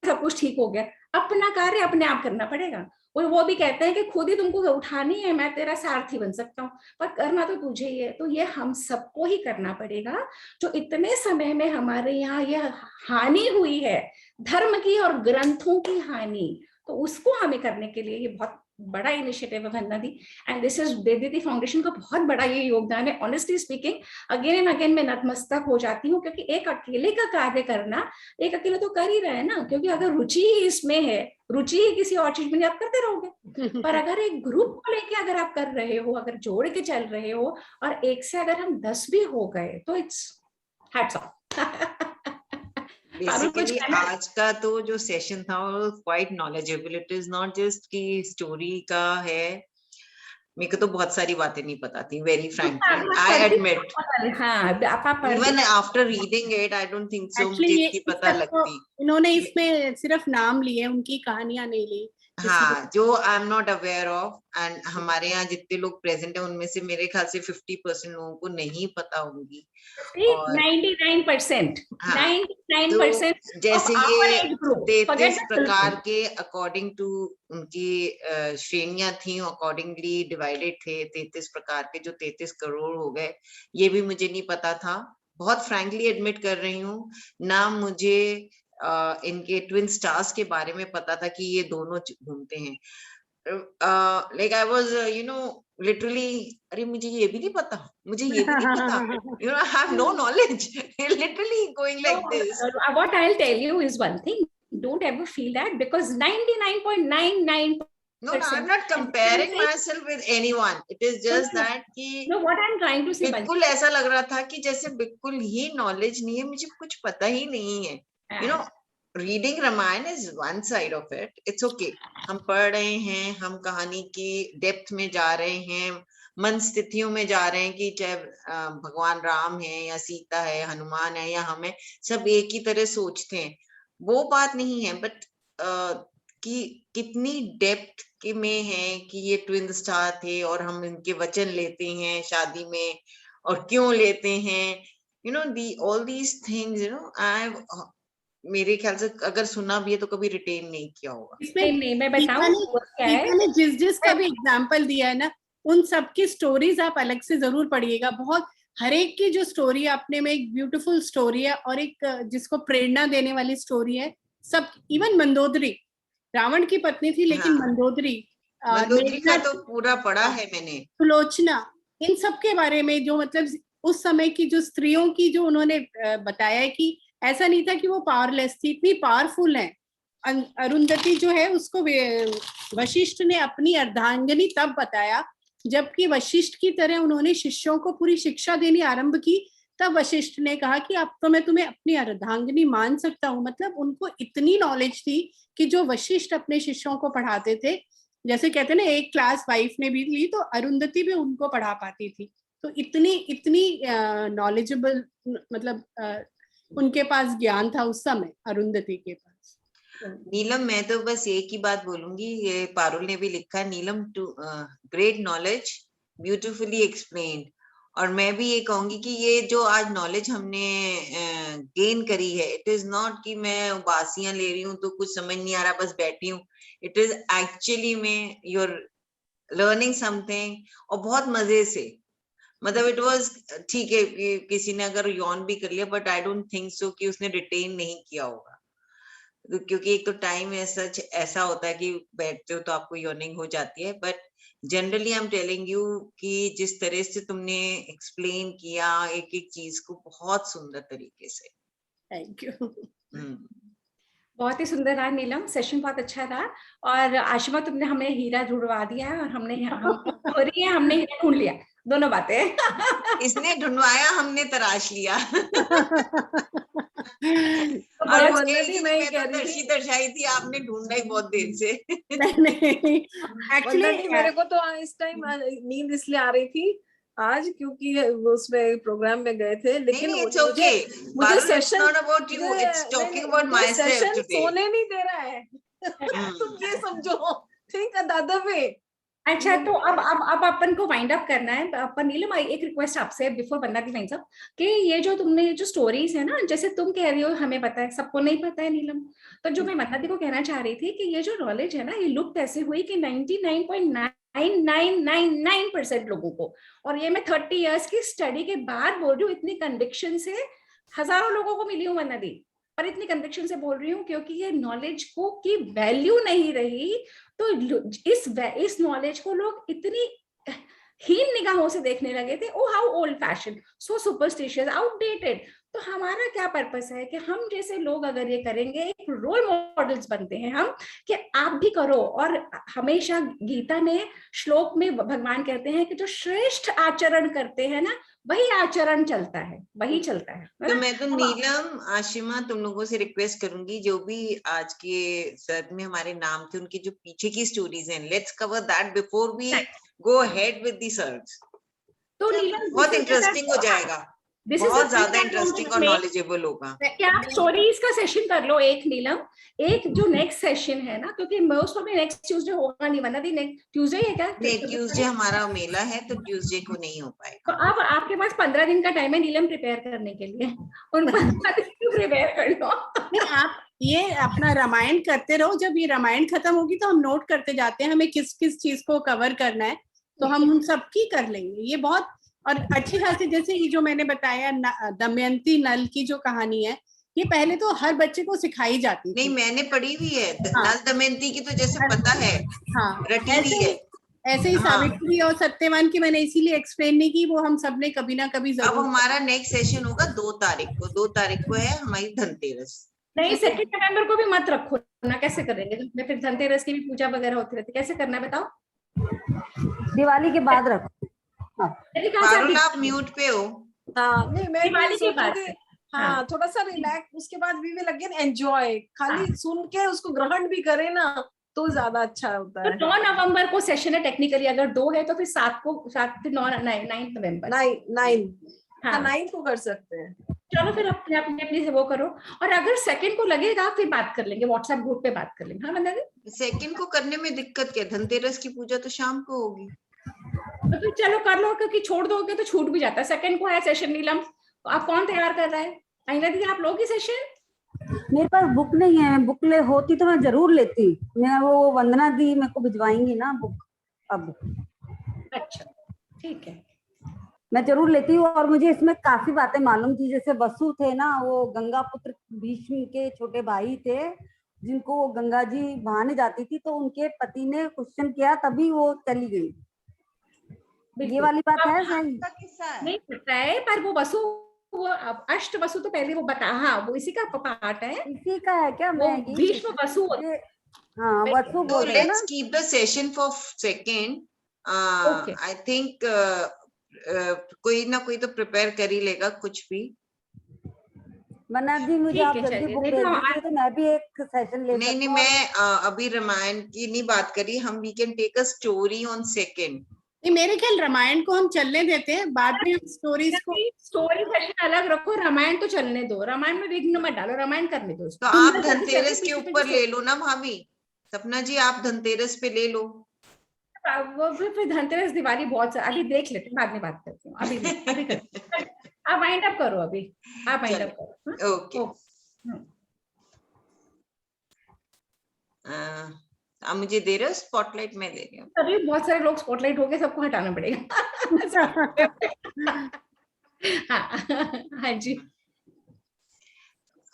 सब कुछ ठीक हो गया, अपना कार्य अपने आप करना पड़ेगा। और वो भी कहते हैं कि खुद ही तुमको उठानी है, मैं तेरा सारथी बन सकता हूँ, पर करना तो तुझे ही है। तो ये हम सबको ही करना पड़ेगा। जो इतने समय में हमारे यहाँ यह हानि हुई है, धर्म की और ग्रंथों की हानि, तो उसको हमें करने के लिए ये बहुत बड़ा इनिशिएटिव है वंदना दी, एंड दिस इज देवदीदी फाउंडेशन का बहुत बड़ा ये योगदान है। Honestly speaking, again and again मैं नतमस्तक हो जाती हूँ, क्योंकि एक अकेले का कार्य करना, एक अकेले तो कर ही रहे हैं ना, क्योंकि अगर रुचि ही इसमें है, रुचि ही किसी और चीज में, आप करते रहोगे। पर अगर एक ग्रुप को लेके अगर आप कर रहे हो, अगर जोड़ के चल रहे हो, और एक से अगर हम 10 भी हो गए, तो इट्स हैट्स ऑफ। बेसिकली आज का तो जो सेशन था वो quite knowledgeable, it is not just कि स्टोरी का है, मेरे को तो बहुत सारी बातें नहीं पता थी, very frankly I admit. Even after reading it I don't think so मुझे इतनी पता लगती। इन्होंने इसमें सिर्फ नाम लिए, उनकी कहानियां नहीं ली। हाँ, जो I am not aware of, and हमारे यहाँ जितने लोग प्रेजेंट है उनमें से मेरे ख्याल से 50% लोगों को नहीं पता होंगी। 99%, हाँ, 99% तो जैसे ये 33 प्रकार के अकॉर्डिंग टू उनकी श्रेणियां थी, अकॉर्डिंगली डिवाइडेड थे 33 प्रकार के, जो 33 करोड़ हो गए, ये भी मुझे नहीं पता था। बहुत फ्रैंकली एडमिट कर रही हूँ, ना मुझे इनके ट्विन स्टार्स के बारे में पता था कि ये दोनों घूमते हैं। लाइक आई वाज लिटरली, अरे मुझे ये भी नहीं पता, मुझे ये भी नहीं पता, I have no knowledge, literally going like this. What I'll tell you is one thing, don't ever feel that, because 99.99%. No, I'm not comparing myself with anyone. It is just that कि no, what I'm trying to say, बिल्कुल ऐसा लग रहा था कि जैसे बिल्कुल ही knowledge नहीं है, मुझे कुछ पता ही नहीं है। Reading Ramayana is one side of it, it's okay, हम पढ़ रहे हैं, हम कहानी की डेप्थ में जा रहे हैं, मन स्थितियों में जा रहे हैं कि चाहे भगवान राम है या सीता है, हनुमान है या हमें, सब एक ही तरह सोचते हैं, वो बात नहीं है। बट कि कितनी डेप्थ के में है कि ये ट्विन स्टार थे और हम इनके वचन लेते हैं शादी में, और क्यों लेते हैं, you know the all these things, you know I, मेरे ख्याल से अगर सुना भी है तो कभी रिटेन नहीं किया होगा। नहीं मैं बताऊं क्या है, गीता ने जिस का भी एग्जाम्पल दिया है ना, उन सबकी स्टोरीज आप अलग से जरूर पढ़िएगा। बहुत हर एक की जो स्टोरी है अपने में एक ब्यूटीफुल स्टोरी है और एक जिसको प्रेरणा देने वाली स्टोरी है सब। इवन मंदोदरी, रावण की पत्नी थी लेकिन हाँ, मंदोदरी का तो पूरा पढ़ा है मैंने। सुलोचना, इन सब के बारे में जो मतलब उस समय की जो स्त्रियों की जो उन्होंने बताया है कि ऐसा नहीं था कि वो पावरलेस थी, इतनी पावरफुल है। अरुंधति जो है उसको वशिष्ठ ने अपनी अर्धांगिनी तब बताया जबकि वशिष्ठ की तरह उन्होंने शिष्यों को पूरी शिक्षा देनी आरंभ की। तब वशिष्ठ ने कहा कि अब तो मैं तुम्हें अपनी अर्धांगिनी मान सकता हूँ। मतलब उनको इतनी नॉलेज थी कि जो वशिष्ठ अपने शिष्यों को पढ़ाते थे, जैसे कहते हैं ना एक क्लास वाइफ ने भी ली तो अरुंधति भी उनको पढ़ा पाती थी। तो इतनी नॉलेजेबल, मतलब उनके पास ज्ञान था उस समय अरुंधति के पास। नीलम, मैं तो बस एक ही बात बोलूंगी, ये पारुल ने भी लिखा है, Neelam to great knowledge beautifully explained. और मैं भी ये कहूंगी कि ये जो आज नॉलेज हमने गेन करी है, इट इज नॉट कि मैं उबासियां ले रही हूँ तो कुछ समझ नहीं आ रहा बस बैठी हूँ। इट इज एक्चुअली में यूर लर्निंग समथिंग, और बहुत मजे से। मतलब इट वाज ठीक है किसी ने अगर यौन भी कर लिया, but I don't think so कि उसने रिटेन नहीं किया होगा, क्योंकि एक तो टाइम ऐसा होता है कि बैठते हो तो आपको यॉर्निंग हो जाती है। But generally I am telling you कि जिस तरह से तुमने एक्सप्लेन किया एक एक चीज को बहुत सुंदर तरीके से, थैंक यू। बहुत ही सुंदर रहा नीलम, सेशन बहुत अच्छा रहा। और आशिमा तुमने हमें हीरा ढूंढवा दिया है और हमने हीरा ढूंढ लिया, दोनों बातें। इसने ढूंढवाया, हमने तराश लिया। तो और मैं तो दर्शाई थी, आपने ढूंढा ही बहुत देर से। नहीं एक्चुअली मेरे को तो इस टाइम नींद इसलिए आ रही थी आज क्योंकि उसमें प्रोग्राम में गए थे, लेकिन मुझे सेशन सोने नहीं दे रहा है। तुम ये समझो, थिंक अदर वे। अच्छा, तो अब अपन को वाइंड अप करना है। अपन नीलम, एक रिक्वेस्ट आपसे बिफोर वंदना दी वाइंड्स अप, कि ये जो तुमने जो स्टोरीज है ना, जैसे तुम कह रही हो हमें पता है, सबको नहीं पता है नीलम, तो जो मैं वंदना दी को कहना चाह रही थी कि ये जो नॉलेज है ना, ये लुप्त ऐसे हुई कि 99.9999% लोगों को, और ये मैं 30 इयर्स की स्टडी के बाद बोल रही हूँ, इतनी कन्विक्शन से हजारों लोगों को मिली हूँ वंदना दी, पर इतनी कन्विक्शन से बोल रही हूँ क्योंकि ये नॉलेज को की वैल्यू नहीं रही। तो इस नॉलेज को लोग इतनी हीन निगाहों से देखने लगे थे, oh how old fashion, so superstitious, outdated. तो हमारा क्या पर्पस है कि हम जैसे लोग अगर ये करेंगे, एक रोल मॉडल्स बनते हैं हम कि आप भी करो। और हमेशा गीता में श्लोक में भगवान कहते हैं कि जो श्रेष्ठ आचरण करते हैं ना, वही आचरण चलता है, वही चलता है। तो मैं तो नीलम, आशिमा, तुम लोगों से रिक्वेस्ट करूंगी, जो भी आज के सर में हमारे नाम थे उनकी जो पीछे की स्टोरीज हैं, let's cover that before we go ahead with the search. तो नीलम बहुत इंटरेस्टिंग हो जाएगा, बहुत ज्यादा इंटरेस्टिंग और नॉलेजेबल होगा। क्या आप स्टोरीज का सेशन कर लो एक नीलम, एक जो नेक्स्ट सेशन है ना, क्योंकि मोस्ट ऑफ ट्यूसडे ट्यूसडे होगा नहीं, वरना दी नेक्स्ट ट्यूसडे है क्या? ट्यूसडे हमारा मेला है तो ट्यूसडे को नहीं हो पाएगा। तो अब आपके पास 15 दिन का टाइम है नीलम प्रिपेयर करने के लिए, उन 15 दिन को प्रिपेयर कर लो। नहीं, आप ये अपना रामायण करते रहो, जब ये रामायण खत्म होगी तो हम नोट करते जाते हैं हमें किस किस चीज को कवर करना है, तो हम उन सबकी कर लेंगे। ये बहुत और अच्छी खासी, जैसे ये जो मैंने बताया दमयंती नल की जो कहानी है, ये पहले तो हर बच्चे को सिखाई जाती थी। नहीं, मैंने पढ़ी हुई है नल दमयंती की, तो जैसे पता है, हाँ, रटी हुई है। ऐसे ही सावित्री और सत्यवान की मैंने इसीलिए एक्सप्लेन नहीं की, वो हम सबने कभी ना कभी जरूर। अब हमारा नेक्स्ट सेशन होगा 2 तारीख को। 2 तारीख को है हमारी धनतेरस। नहीं, 2 नवंबर को भी मत रखो ना, कैसे करेंगे? फिर धनतेरस की भी पूजा वगैरह होती रहती, कैसे करना है बताओ? दिवाली के बाद रखो। पारुल, आप म्यूट पे हो। हाँ, नहीं, मैं दिवाली के बाद। हाँ, थोड़ा सा रिलैक्स, उसके बाद वी विल अगेन एंजॉय। खाली सुन के उसको ग्रहण भी करे ना तो ज्यादा अच्छा होता है। तो 9 नवंबर को सेशन है टेक्निकली, अगर 2 है तो फिर 7 को, 9 नवंबर 9 को कर सकते हैं। चलो फिर अपने से वो करो, और अगर 2 को लगेगा फिर बात कर लेंगे, व्हाट्सएप ग्रुप पे बात कर लेंगे। हाँ, मतलब सेकंड को करने में दिक्कत क्या? धनतेरस की पूजा तो शाम को होगी। तो चलो कर लो, क्योंकि छोड़ दोगे तो छूट भी जाता है। सेकंड को है सेशन नीलम, तो आप कौन तैयार कर रहा है? अहिना दी आप लोगी सेशन? मेरे पास बुक नहीं है, बुक ले होती तो मैं जरूर लेती। मैं वो वंदना दी मेरे को भिजवाएंगी ना बुक अब। अच्छा ठीक है, मैं जरूर लेती हूँ। और मुझे इसमें काफी बातें मालूम थी, जैसे वसु थे ना, वो गंगा पुत्र भीष्म के छोटे भाई थे, जिनको वो गंगा जी बहाने जाती थी, तो उनके पति ने क्वेश्चन किया तभी वो चली गई। ये वाली बात है सही? नहीं पता है, पर वो वसु, वो अष्ट वसु तो पहले वो बता, हाँ वो इसी का पार्ट है। इसी का है क्या? वो मैं भीष्म वसु, हाँ वसु तो बोल रहे ना। Let's keep the session for second. Okay. I think कोई ना कोई तो प्रिपेयर कर ही लेगा कुछ भी। वंदना जी मुझे ठीक आप है, जल्दी चलिए, बुक नहीं भेज तो दीजिए तो मैं भी एक सेशन ले नहीं नहीं, सकूं। मैं अभी रामायण की नहीं बात करी, हम we can take a story on second. नहीं, मेरे ख्याल रामायण को हम चलने देते हैं, बाद में हम स्टोरीज को। स्टोरी सेशन अलग रखो, रामायण तो चलने दो, रामायण में विघ्न मत डालो, रामायण करने दो। तो आप धनतेरस के ऊपर ले लो ना भाभी, सपना जी आप धनतेरस पे ले लो। वो फिर धनतेरस दिवाली बहुत अभी देख लेते हैं, बाद में बात करती हूँ, अभी नहीं, अभी करते हैं। आप वाइंड अप करो, अभी आप वाइंड अप करो। ओके, आप मुझे दे रहे हो स्पॉटलाइट? में दे रही हूँ। अभी बहुत सारे लोग स्पॉटलाइट हो गए, सबको हटाना पड़ेगा। हाँ जी,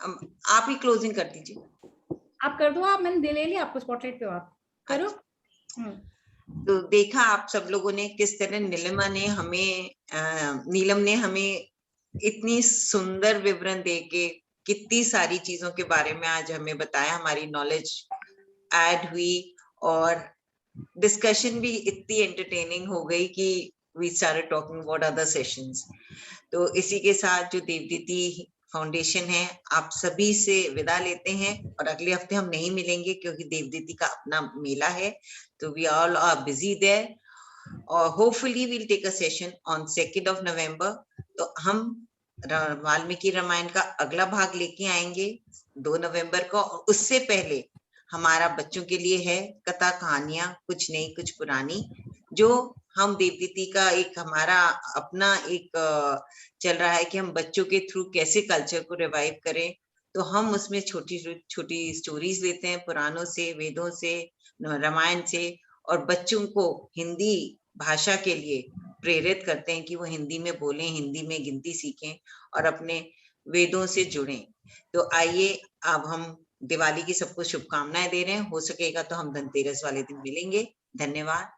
आप ही क्लोजिंग कर दीजिए। आप कर दो, आप मैंने ले लिया आपको स्पॉटलाइट पे, आप करो। तो देखा आप सब लोगों ने किस तरह नीलम ने हमें इतनी सुंदर विवरण देके कितनी सारी चीजों के बारे में आज हमें बताया, हमारी नॉलेज ऐड हुई और डिस्कशन भी इतनी एंटरटेनिंग हो गई कि we started talking about other sessions. तो इसी के साथ जो देवदीति फाउंडेशन है, आप सभी से विदा लेते हैं और अगले हफ्ते हम नहीं मिलेंगे क्योंकि देवदीति का अपना मेला है, तो we all are busy there और hopefully will take a session on 2nd of November। तो हम वाल्मीकि रामायण का अगला भाग लेके आएंगे 2 नवंबर को। उससे पहले हमारा बच्चों के लिए है कथा कहानियां, कुछ नई कुछ पुरानी, जो हम देवदीति का एक हमारा अपना एक चल रहा है कि हम बच्चों के थ्रू कैसे कल्चर को रिवाइव करें। तो हम उसमें छोटी छोटी स्टोरीज लेते हैं पुराणों से, वेदों से, रामायण से, और बच्चों को हिंदी भाषा के लिए प्रेरित करते हैं कि वो हिंदी में बोलें, हिंदी में गिनती सीखें और अपने वेदों से जुड़ें। तो आइए अब हम दिवाली की सबको शुभकामनाएं दे रहे हैं, हो सकेगा तो हम धनतेरस वाले दिन मिलेंगे। धन्यवाद।